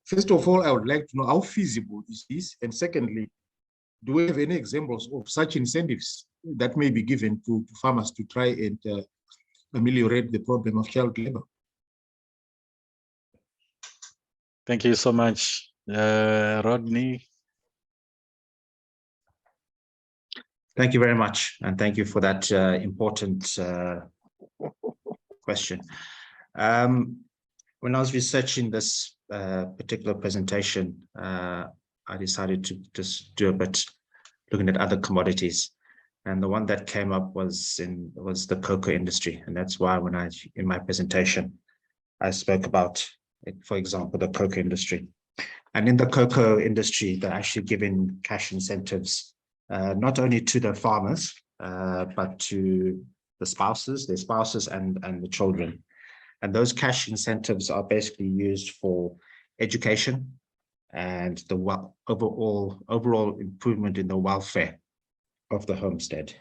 First of all, I would like to know how feasible is this, and secondly, do we have any examples of such incentives that may be given to farmers to try and ameliorate the problem of child labor? Thank you so much, Rodney. Thank you very much, and thank you for that important question. When I was researching this particular presentation, I decided to just do a bit looking at other commodities, and the one that came up was the cocoa industry, and that's why when in my presentation I spoke about, for example, the cocoa industry. And in the cocoa industry, they're actually giving cash incentives not only to the farmers, but to their spouses and the children. And those cash incentives are basically used for education and the overall improvement in the welfare of the homestead.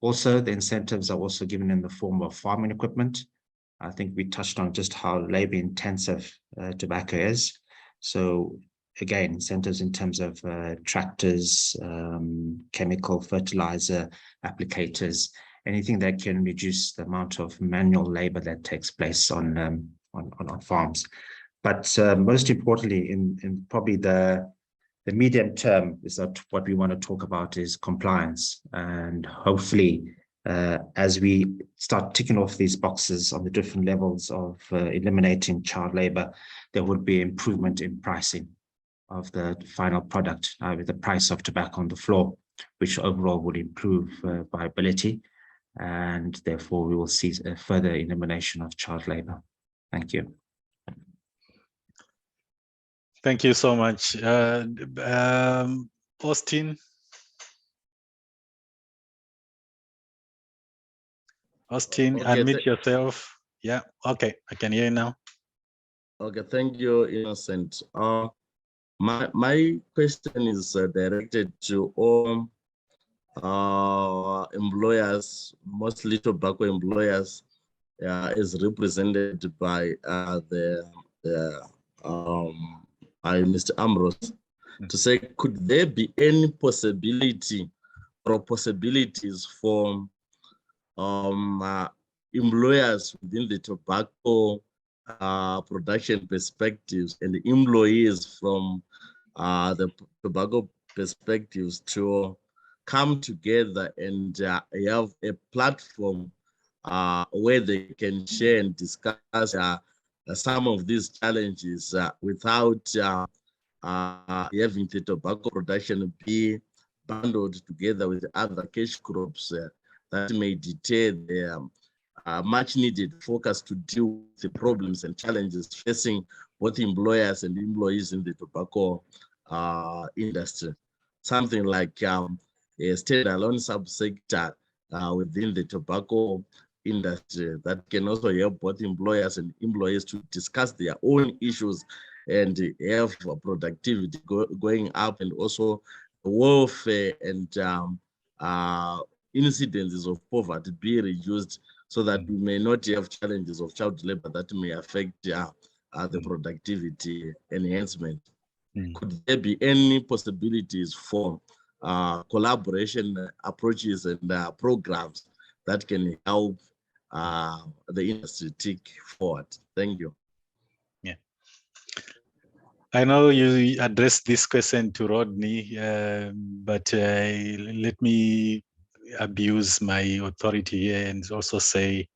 Also, the incentives are also given in the form of farming equipment. I think we touched on just how labor intensive tobacco is. So again, incentives in terms of tractors, chemical fertilizer applicators, anything that can reduce the amount of manual labor that takes place on farms. But most importantly, in probably the medium term, is that what we want to talk about is compliance. And hopefully, as we start ticking off these boxes on the different levels of eliminating child labor, there would be improvement in pricing of the final product with the price of tobacco on the floor, which overall would improve viability, and therefore we will see a further elimination of child labor. Thank you. Thank you so much. Austin. Austin, Okay, unmute yourself. Yeah, okay, I can hear you now. Okay, thank you, Innocent. My question is directed to all employers, mostly tobacco employers, is represented by Mr. Ambrose, to say, could there be any possibility or possibilities for employers within the tobacco production perspectives and the employees from the tobacco perspectives to come together and have a platform where they can share and discuss some of these challenges without having the tobacco production be bundled together with other cash crops that may deter their much needed focus to deal with the problems and challenges facing both employers and employees in the tobacco industry. Something like a standalone subsector within the tobacco industry that can also help both employers and employees to discuss their own issues and have productivity going up, and also welfare and incidences of poverty be reduced, so that we may not have challenges of child labor that may affect the productivity enhancement. Could there be any possibilities for collaboration approaches and programs that can help the industry take forward? Thank you. Yeah, I know you addressed this question to Rodney, but let me abuse my authority here and also say,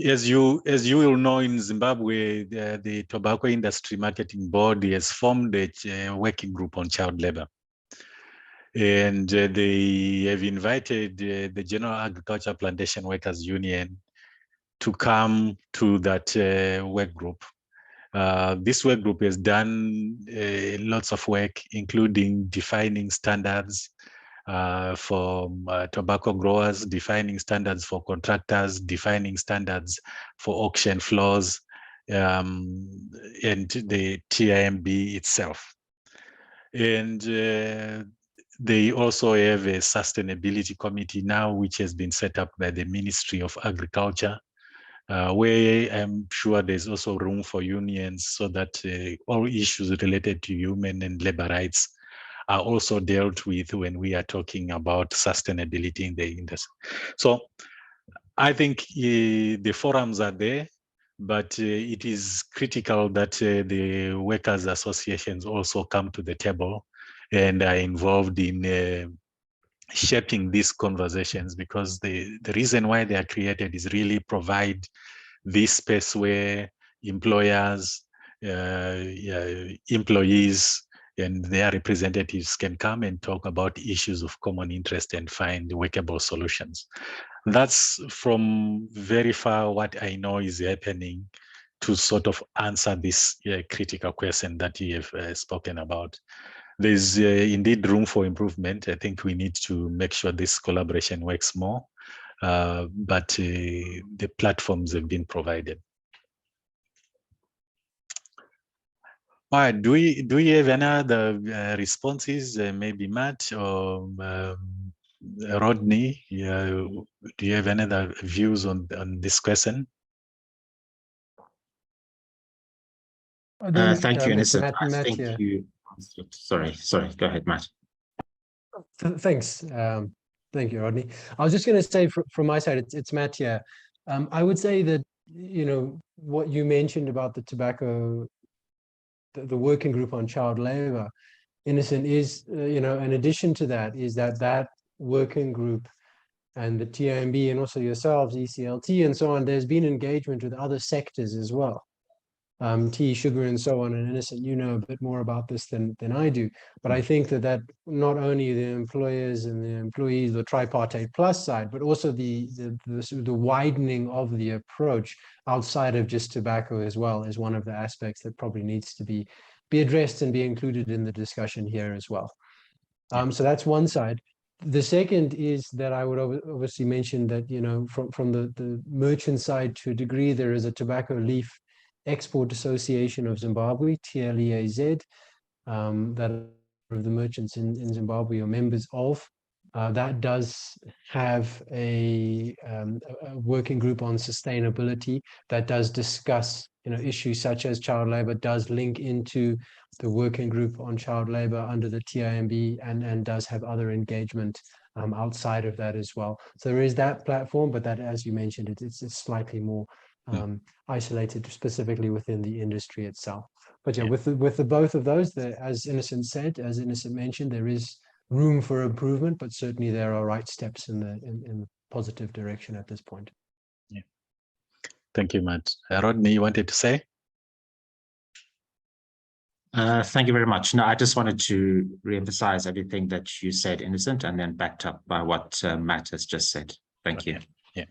as you will know, in Zimbabwe, the Tobacco Industry Marketing Board has formed a working group on child labor. And they have invited the General Agriculture Plantation Workers Union to come to that work group. This work group has done lots of work, including defining standards for tobacco growers, defining standards for contractors, defining standards for auction floors, and the TIMB itself. And they also have a sustainability committee now, which has been set up by the Ministry of Agriculture, where I'm sure there's also room for unions, so that all issues related to human and labor rights are also dealt with when we are talking about sustainability in the industry. So I think the forums are there. but it is critical that the workers' associations also come to the table and are involved in shaping these conversations, because the reason why they are created is really provide this space where employers, employees, and their representatives can come and talk about issues of common interest and find workable solutions. That's from very far what I know is happening to sort of answer this critical question that you have spoken about. There's indeed room for improvement. I think we need to make sure this collaboration works more, but the platforms have been provided. All right, do we have any other responses? Maybe Matt or Rodney, do you have any other views on this question? Thank you, it's Innocent. Matt I think here. you answered. Sorry, go ahead, Matt. Thanks. Thank you, Rodney. I was just going to say from my side, it's Matt here. I would say that, you know, what you mentioned about the tobacco, the working group on child labor, Innocent, is, you know, in addition to that, is that working group and the TIMB and also yourselves, ECLT and so on, there's been engagement with other sectors as well. Tea, sugar, and so on. And Innocent, you know a bit more about this than I do. But I think that not only the employers and the employees, the tripartite plus side, but also the widening of the approach outside of just tobacco as well is one of the aspects that probably needs to be addressed and be included in the discussion here as well. So that's one side. The second is that I would obviously mention that, you know, from the merchant side, to a degree, there is a tobacco leaf Export Association of Zimbabwe, TLEAZ, that of the merchants in Zimbabwe are members of. That does have a working group on sustainability that does discuss, you know, issues such as child labor, does link into the working group on child labor under the TIMB, and does have other engagement outside of that as well. So there is that platform, but that, as you mentioned, it's slightly more isolated specifically within the industry itself. But yeah, with the both of those, as Innocent said, as Innocent mentioned, there is room for improvement, but certainly there are right steps in the positive direction at this point. Yeah. Thank you, Matt. Rodney, you wanted to say? Thank you very much. No, I just wanted to reemphasize everything that you said, Innocent, and then backed up by what Matt has just said. Thank you. Yeah.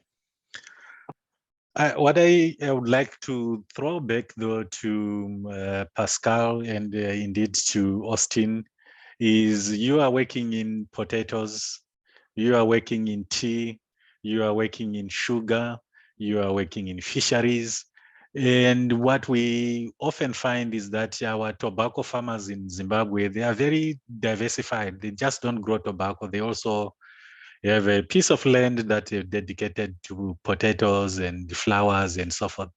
What I would like to throw back, though, to Pascal and indeed to Austin is you are working in potatoes, you are working in tea, you are working in sugar, you are working in fisheries. And what we often find is that our tobacco farmers in Zimbabwe, they are very diversified. They just don't grow tobacco. They also have a piece of land that is dedicated to potatoes and flowers and so forth.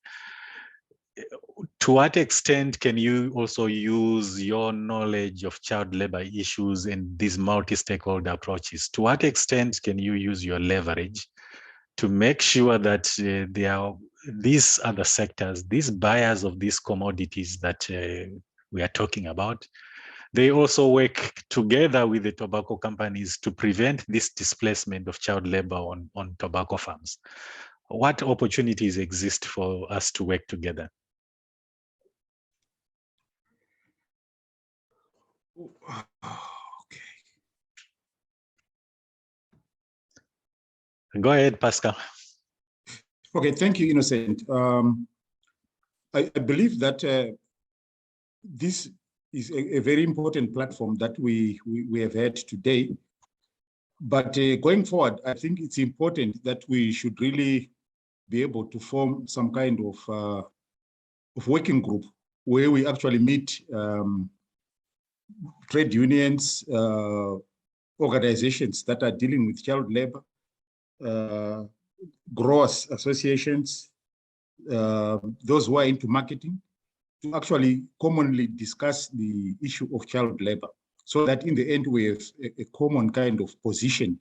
To what extent can you also use your knowledge of child labor issues and these multi-stakeholder approaches? To what extent can you use your leverage to make sure that these other sectors, these buyers of these commodities that we are talking about, they also work together with the tobacco companies to prevent this displacement of child labor on tobacco farms? What opportunities exist for us to work together? Okay. Go ahead, Pascal. Okay, thank you, Innocent. I believe that this is a very important platform that we have had today. But going forward, I think it's important that we should really be able to form some kind of working group where we actually meet trade unions, organizations that are dealing with child labor, growers associations, those who are into marketing, to actually commonly discuss the issue of child labor, so that in the end we have a common kind of position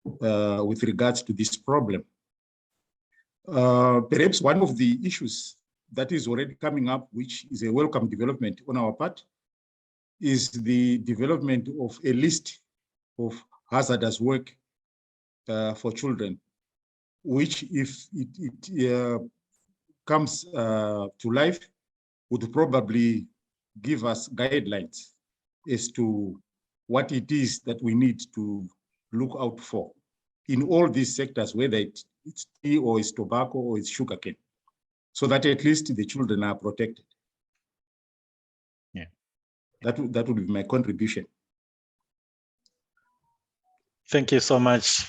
with regards to this problem. Perhaps one of the issues that is already coming up, which is a welcome development on our part, is the development of a list of hazardous work for children, which, if it comes to life, would probably give us guidelines as to what it is that we need to look out for in all these sectors, whether it's tea or it's tobacco or it's sugarcane, so that at least the children are protected. Yeah. That would be my contribution. Thank you so much.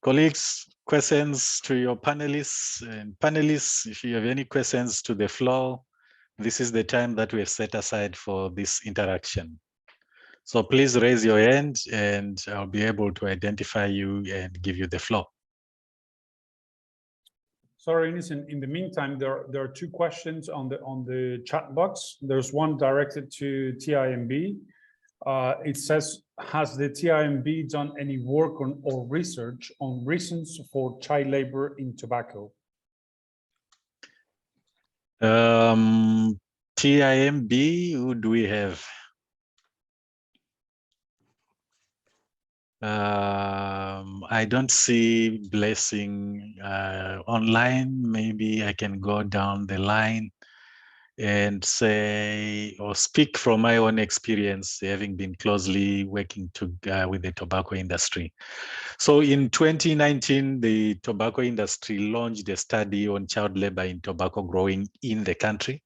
Colleagues, questions to your panelists and panelists, if you have any questions to the floor, this is the time that we have set aside for this interaction. So please raise your hand and I'll be able to identify you and give you the floor. Sorry, Innocent. In the meantime, there are two questions on the chat box. There's one directed to TIMB. It says, has the TIMB done any work on or research on reasons for child labor in tobacco? TIMB, who do we have? I don't see Blessing online. Maybe I can go down the line and say or speak from my own experience, having been closely working with the tobacco industry. So in 2019, the tobacco industry launched a study on child labor in tobacco growing in the country.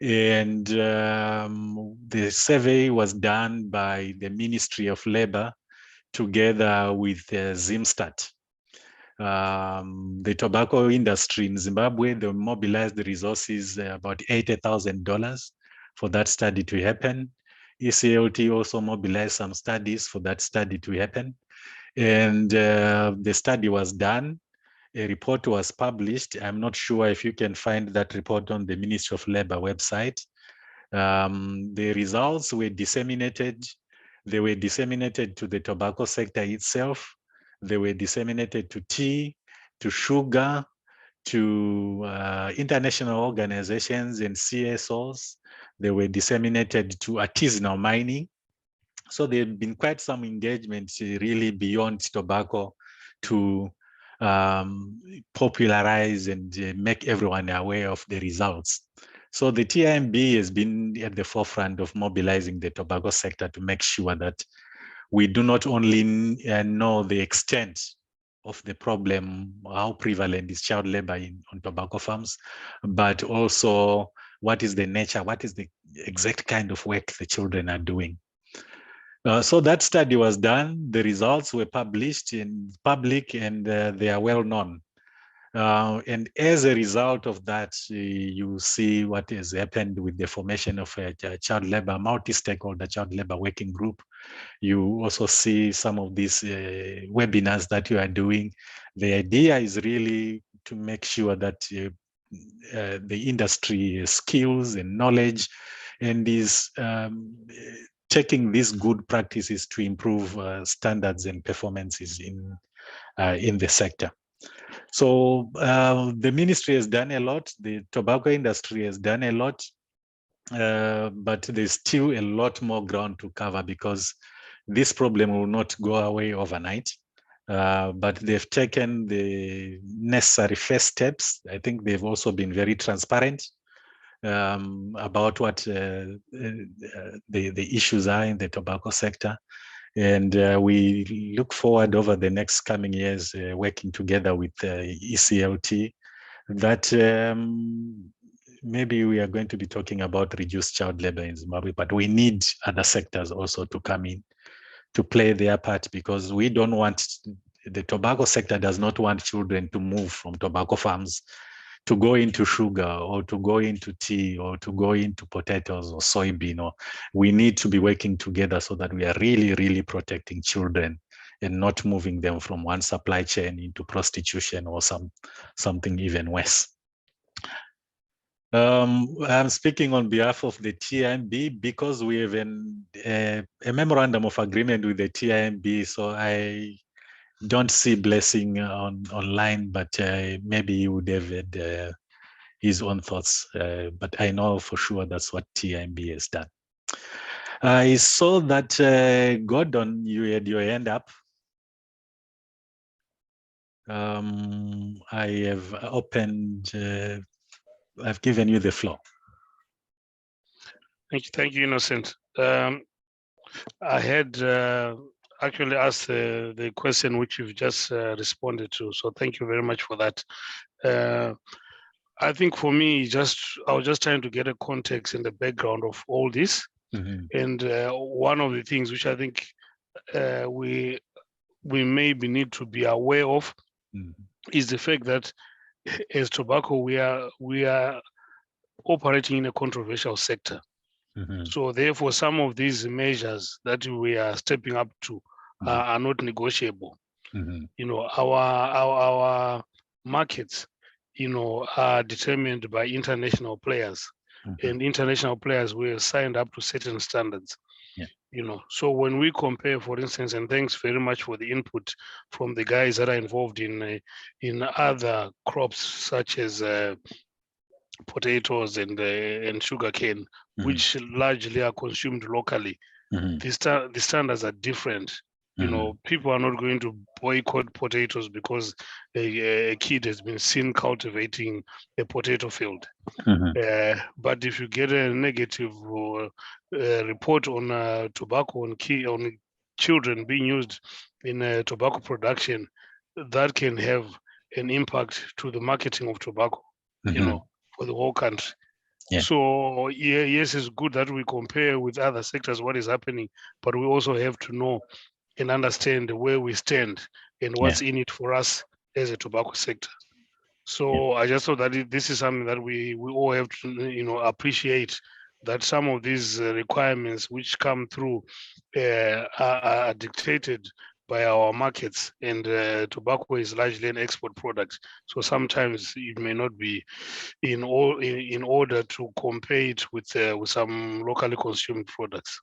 And the survey was done by the Ministry of Labor together with Zimstat. The tobacco industry in Zimbabwe, they mobilized the resources, about $80,000 for that study to happen. ECLT also mobilized some studies for that study to happen. And the study was done. A report was published. I'm not sure if you can find that report on the Ministry of Labor website. The results were disseminated. They were disseminated to the tobacco sector itself. They were disseminated to tea, to sugar, to international organizations and CSOs. They were disseminated to artisanal mining. So there have been quite some engagement really beyond tobacco to popularize and make everyone aware of the results. So the TIMB has been at the forefront of mobilizing the tobacco sector to make sure that we do not only know the extent of the problem, how prevalent is child labor on tobacco farms, but also what is the nature, what is the exact kind of work the children are doing. So that study was done. The results were published in public and they are well known. And as a result of that, you see what has happened with the formation of a child labor, multi-stakeholder child labor working group. You also see some of these webinars that you are doing. The idea is really to make sure that the industry skills and knowledge and is taking these good practices to improve standards and performances in the sector. So the ministry has done a lot, the tobacco industry has done a lot, but there's still a lot more ground to cover because this problem will not go away overnight. But they've taken the necessary first steps. I think they've also been very transparent about what the issues are in the tobacco sector. And we look forward over the next coming years working together with ECLT that maybe we are going to be talking about reduced child labor in Zimbabwe, but we need other sectors also to come in to play their part because we don't want, the tobacco sector does not want children to move from tobacco farms to go into sugar or to go into tea or to go into potatoes or soybean. Or we need to be working together so that we are really, really protecting children and not moving them from one supply chain into prostitution or something even worse. I'm speaking on behalf of the TIMB because we have a memorandum of agreement with the TIMB, so I don't see Blessing online, but maybe you would have had his own thoughts, but I know for sure that's what TIMB has done. I saw that Gordon, you had your hand up. I have opened, I've given you the floor. Thank you, Innocent. I had actually asked the question which you've just responded to, so thank you very much for that. I think for me, I was just trying to get a context in the background of all this. And one of the things which I think we maybe need to be aware of is the fact that as tobacco, we are operating in a controversial sector. So therefore, some of these measures that we are stepping up to are not negotiable. You know, our markets, you know, are determined by international players, and international players were signed up to certain standards. You know, so when we compare, for instance, and thanks very much for the input from the guys that are involved in other crops such as potatoes and sugarcane, which largely are consumed locally. The standards are different. You know, people are not going to boycott potatoes because a kid has been seen cultivating a potato field. But if you get a negative report on tobacco on children being used in tobacco production, that can have an impact to the marketing of tobacco, you know, for the whole country. So yes, it's good that we compare with other sectors what is happening, but we also have to know and understand where we stand and what's in it for us as a tobacco sector. So I just thought that this is something that we all have to, you know, appreciate, that some of these requirements which come through are dictated by our markets, and tobacco is largely an export product. So sometimes it may not be in order to compare it with some locally consumed products.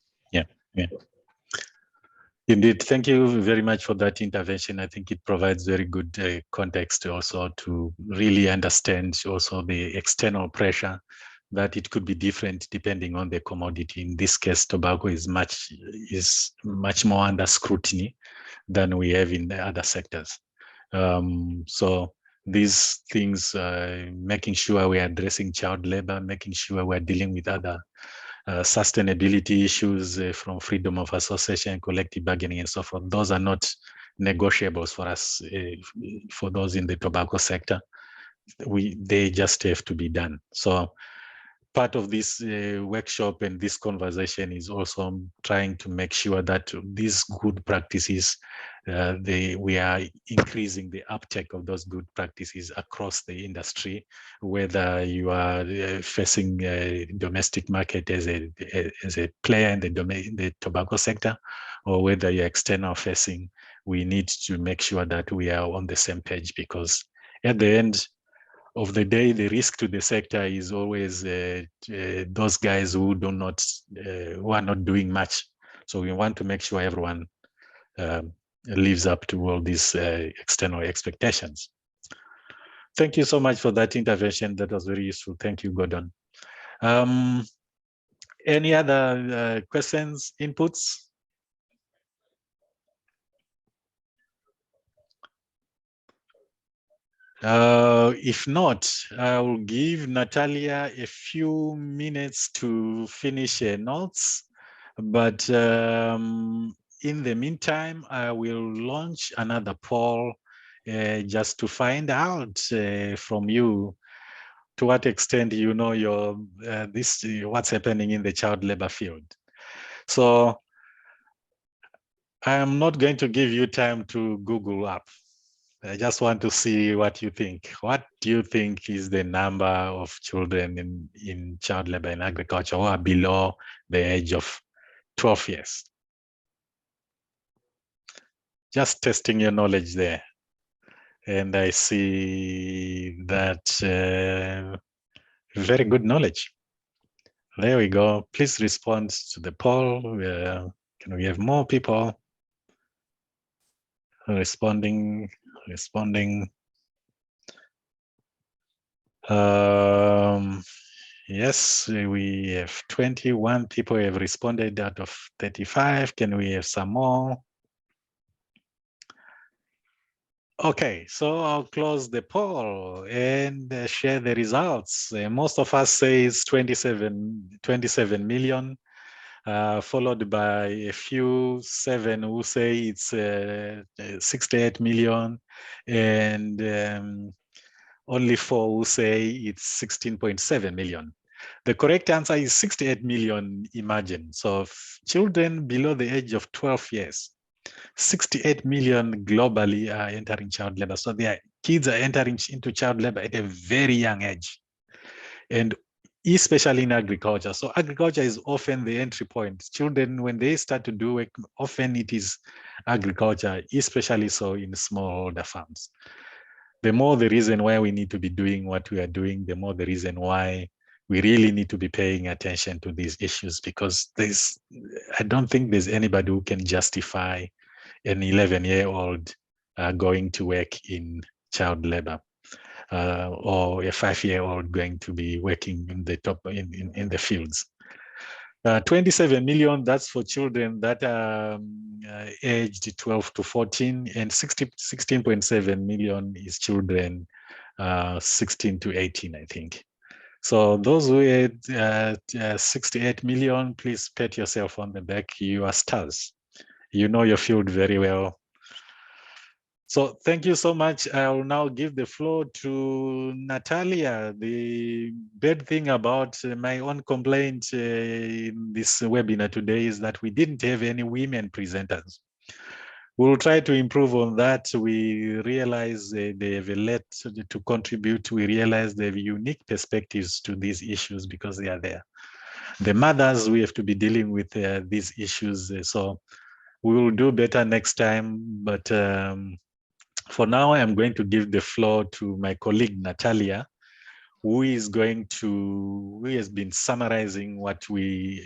Indeed, thank you very much for that intervention. I think it provides very good context also to really understand also the external pressure, that it could be different depending on the commodity. In this case, tobacco is much more under scrutiny than we have in the other sectors. So these things, making sure we are addressing child labor, making sure we're dealing with other sustainability issues from freedom of association, collective bargaining, and so forth. Those are not negotiables for us, for those in the tobacco sector. They just have to be done. So part of this workshop and this conversation is also trying to make sure that these good practices, we are increasing the uptake of those good practices across the industry, whether you are facing a domestic market as a player in the tobacco sector, or whether you're external facing. We need to make sure that we are on the same page, because at the end of the day, the risk to the sector is always those guys who are not doing much. So we want to make sure everyone lives up to all these external expectations. Thank you so much for that intervention. That was very useful. Thank you, Gordon. Any other questions, inputs? If not, I will give Natalia a few minutes to finish her notes. But in the meantime, I will launch another poll just to find out from you to what extent you know what's happening in the child labor field. So I am not going to give you time to Google up. I just want to see what you think. What do you think is the number of children in child labor in agriculture who are below the age of 12 years? Just testing your knowledge there. And I see that very good knowledge. There we go. Please respond to the poll. Can we have more people responding? Yes, we have 21 people have responded out of 35. Can we have some more? Okay, so I'll close the poll and share the results. Most of us say it's 27 million, followed by a few 7 who say it's 68 million, and only 4 who say it's 16.7 million. The correct answer is 68 million, imagine. So children below the age of 12 years, 68 million globally are entering child labor. So their kids are entering into child labor at a very young age, and especially in agriculture. So agriculture is often the entry point. Children, when they start to do work, often it is agriculture, especially so in smallholder farms. The more the reason why we need to be doing what we are doing, the more the reason why we really need to be paying attention to these issues, because I don't think there's anybody who can justify an 11-year-old going to work in child labor, or a 5-year-old going to be working in the fields. 27 million, that's for children that are aged 12 to 14, and 16.7 million is children 16 to 18, I think. So those who had 68 million, please pat yourself on the back. You are stars. You know your field very well. So thank you so much. I will now give the floor to Natalia. The bad thing about my own complaint in this webinar today is that we didn't have any women presenters. We'll try to improve on that. We realize they have a lot to contribute. We realize they have unique perspectives to these issues because they are there. The mothers, we have to be dealing with these issues. So we will do better next time. But for now, I'm going to give the floor to my colleague, Natalia, who has been summarizing what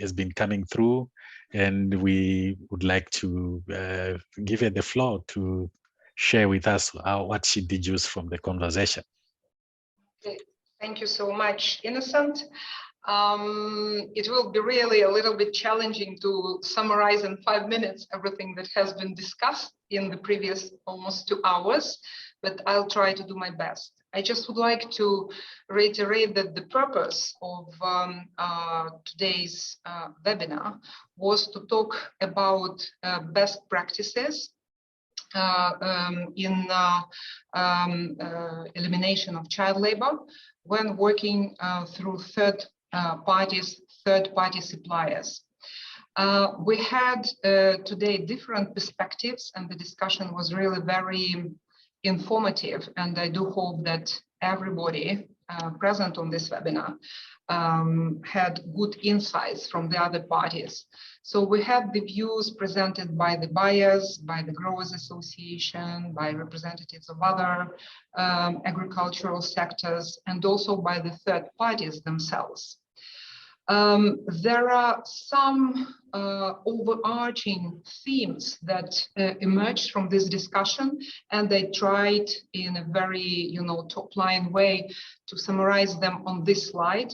has been coming through. And we would like to give her the floor to share with us what she deduced from the conversation. Okay. Thank you so much, Innocent. It will be really a little bit challenging to summarize in 5 minutes everything that has been discussed in the previous almost 2 hours, but I'll try to do my best. I just would like to reiterate that the purpose of today's webinar was to talk about best practices in elimination of child labor when working through third-party suppliers. We had today different perspectives, and the discussion was really very informative, and I do hope that everybody present on this webinar had good insights from the other parties. So we had the views presented by the buyers, by the Growers Association, by representatives of other agricultural sectors, and also by the third parties themselves. There are some overarching themes that emerged from this discussion, and I tried in a very, top-line way to summarize them on this slide.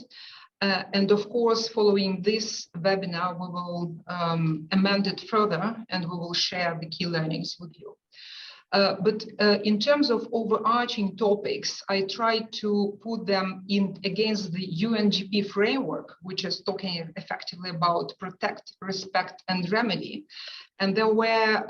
And of course, following this webinar, we will amend it further, and we will share the key learnings with you. But in terms of overarching topics, I tried to put them in against the UNGP framework, which is talking effectively about protect, respect, and remedy. And there were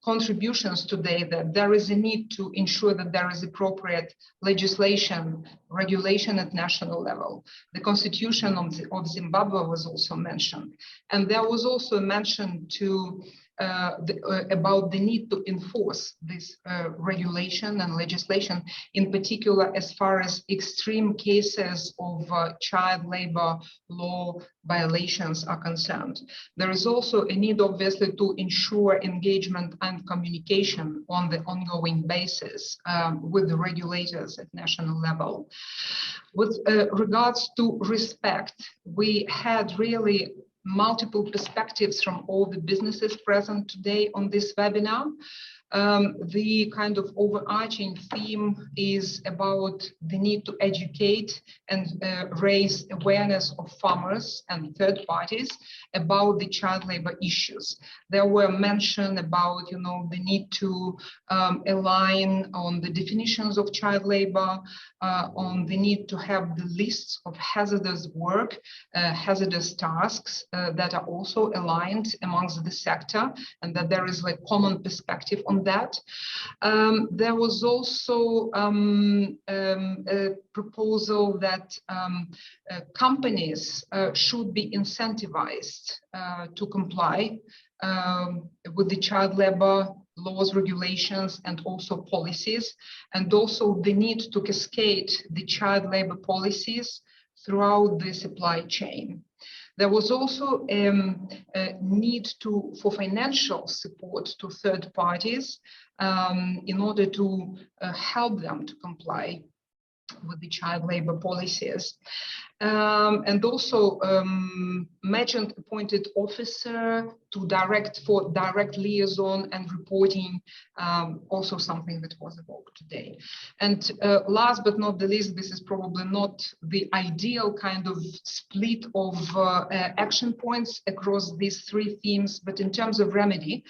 contributions today that there is a need to ensure that there is appropriate legislation, regulation at national level. The Constitution of Zimbabwe was also mentioned. And there was also a mention to about the need to enforce this regulation and legislation, in particular as far as extreme cases of child labor law violations are concerned. There is also a need, obviously, to ensure engagement and communication on the ongoing basis with the regulators at national level. With regards to respect, we had really multiple perspectives from all the businesses present today on this webinar. The kind of overarching theme is about the need to educate and raise awareness of farmers and third parties about the child labor issues. There were mentioned about, the need to align on the definitions of child labor, on the need to have the lists of hazardous work, hazardous tasks that are also aligned amongst the sector, and that there is like common perspective on that. There was also a proposal that companies should be incentivized to comply with the child labor laws, regulations, and also policies, and also the need to cascade the child labor policies throughout the supply chain. There was also a need for financial support to third parties in order to help them to comply with the child labor policies. And also mentioned appointed officer to direct liaison and reporting, also something that was evoked today. And last but not the least, this is probably not the ideal kind of split of action points across these three themes, but in terms of remedy,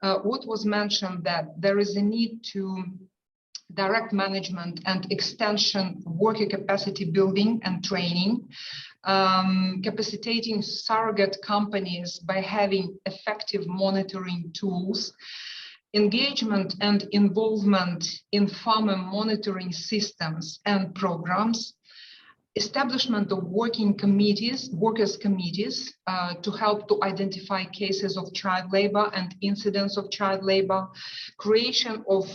what was mentioned that there is a need to direct management and extension worker capacity building and training, capacitating surrogate companies by having effective monitoring tools, engagement and involvement in farmer monitoring systems and programs, establishment of workers' committees to help to identify cases of child labor and incidents of child labor, creation of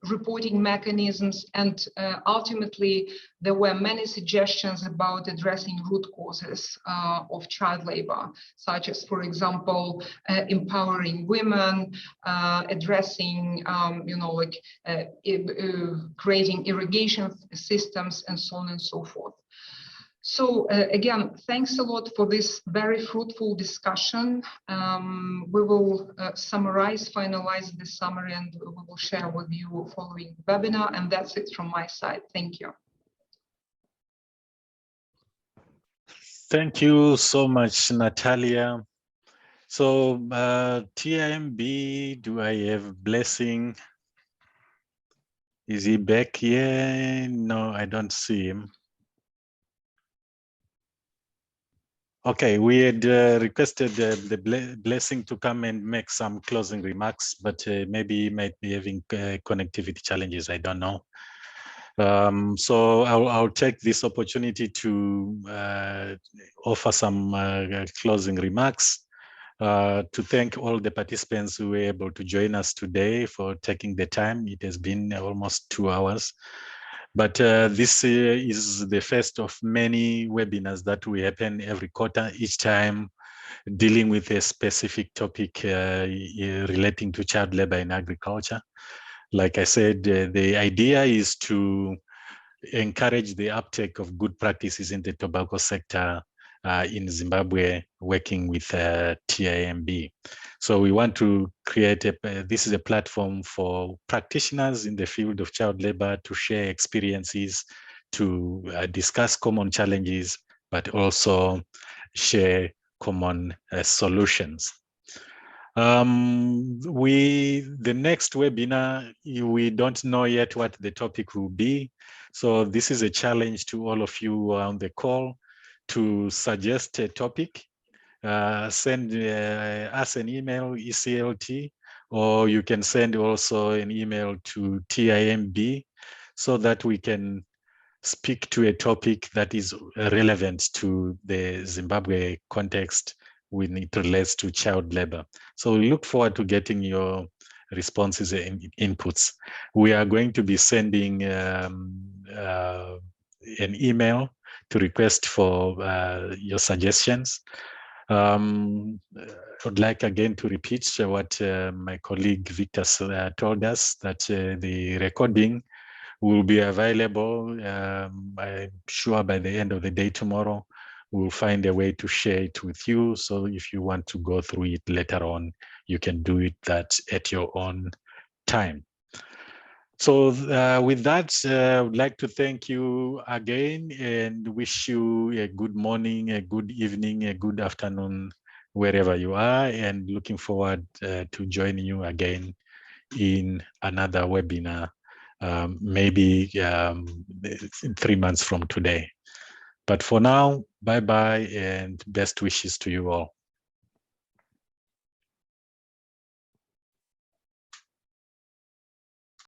reporting mechanisms, and ultimately there were many suggestions about addressing root causes of child labor, such as, for example, empowering women, addressing, creating irrigation systems, and so on and so forth. So again, thanks a lot for this very fruitful discussion. We will finalize the summary, and we will share with you following the webinar. And that's it from my side. Thank you. Thank you so much, Natalia. So TIMB, do I have Blessing? Is he back here? No, I don't see him. Okay, we had requested the Blessing to come and make some closing remarks, but maybe he might be having connectivity challenges, I don't know. So I'll take this opportunity to offer some closing remarks, to thank all the participants who were able to join us today for taking the time. It has been almost 2 hours. But this is the first of many webinars that will happen every quarter, each time dealing with a specific topic relating to child labor in agriculture. Like I said, the idea is to encourage the uptake of good practices in the tobacco sector in Zimbabwe, working with TIMB. So we want to create this is a platform for practitioners in the field of child labor to share experiences, to discuss common challenges, but also share common solutions. The next webinar, we don't know yet what the topic will be. So this is a challenge to all of you on the call to suggest a topic. Send us an email, ECLT, or you can send also an email to TIMB so that we can speak to a topic that is relevant to the Zimbabwe context when it relates to child labor. So we look forward to getting your responses and inputs. We are going to be sending an email to request for your suggestions. I would like again to repeat what my colleague Victor told us, that the recording will be available, I'm sure by the end of the day tomorrow, we'll find a way to share it with you. So if you want to go through it later on, you can do it at your own time. So with that, I would like to thank you again and wish you a good morning, a good evening, a good afternoon, wherever you are, and looking forward to joining you again in another webinar, maybe in 3 months from today. But for now, bye-bye and best wishes to you all.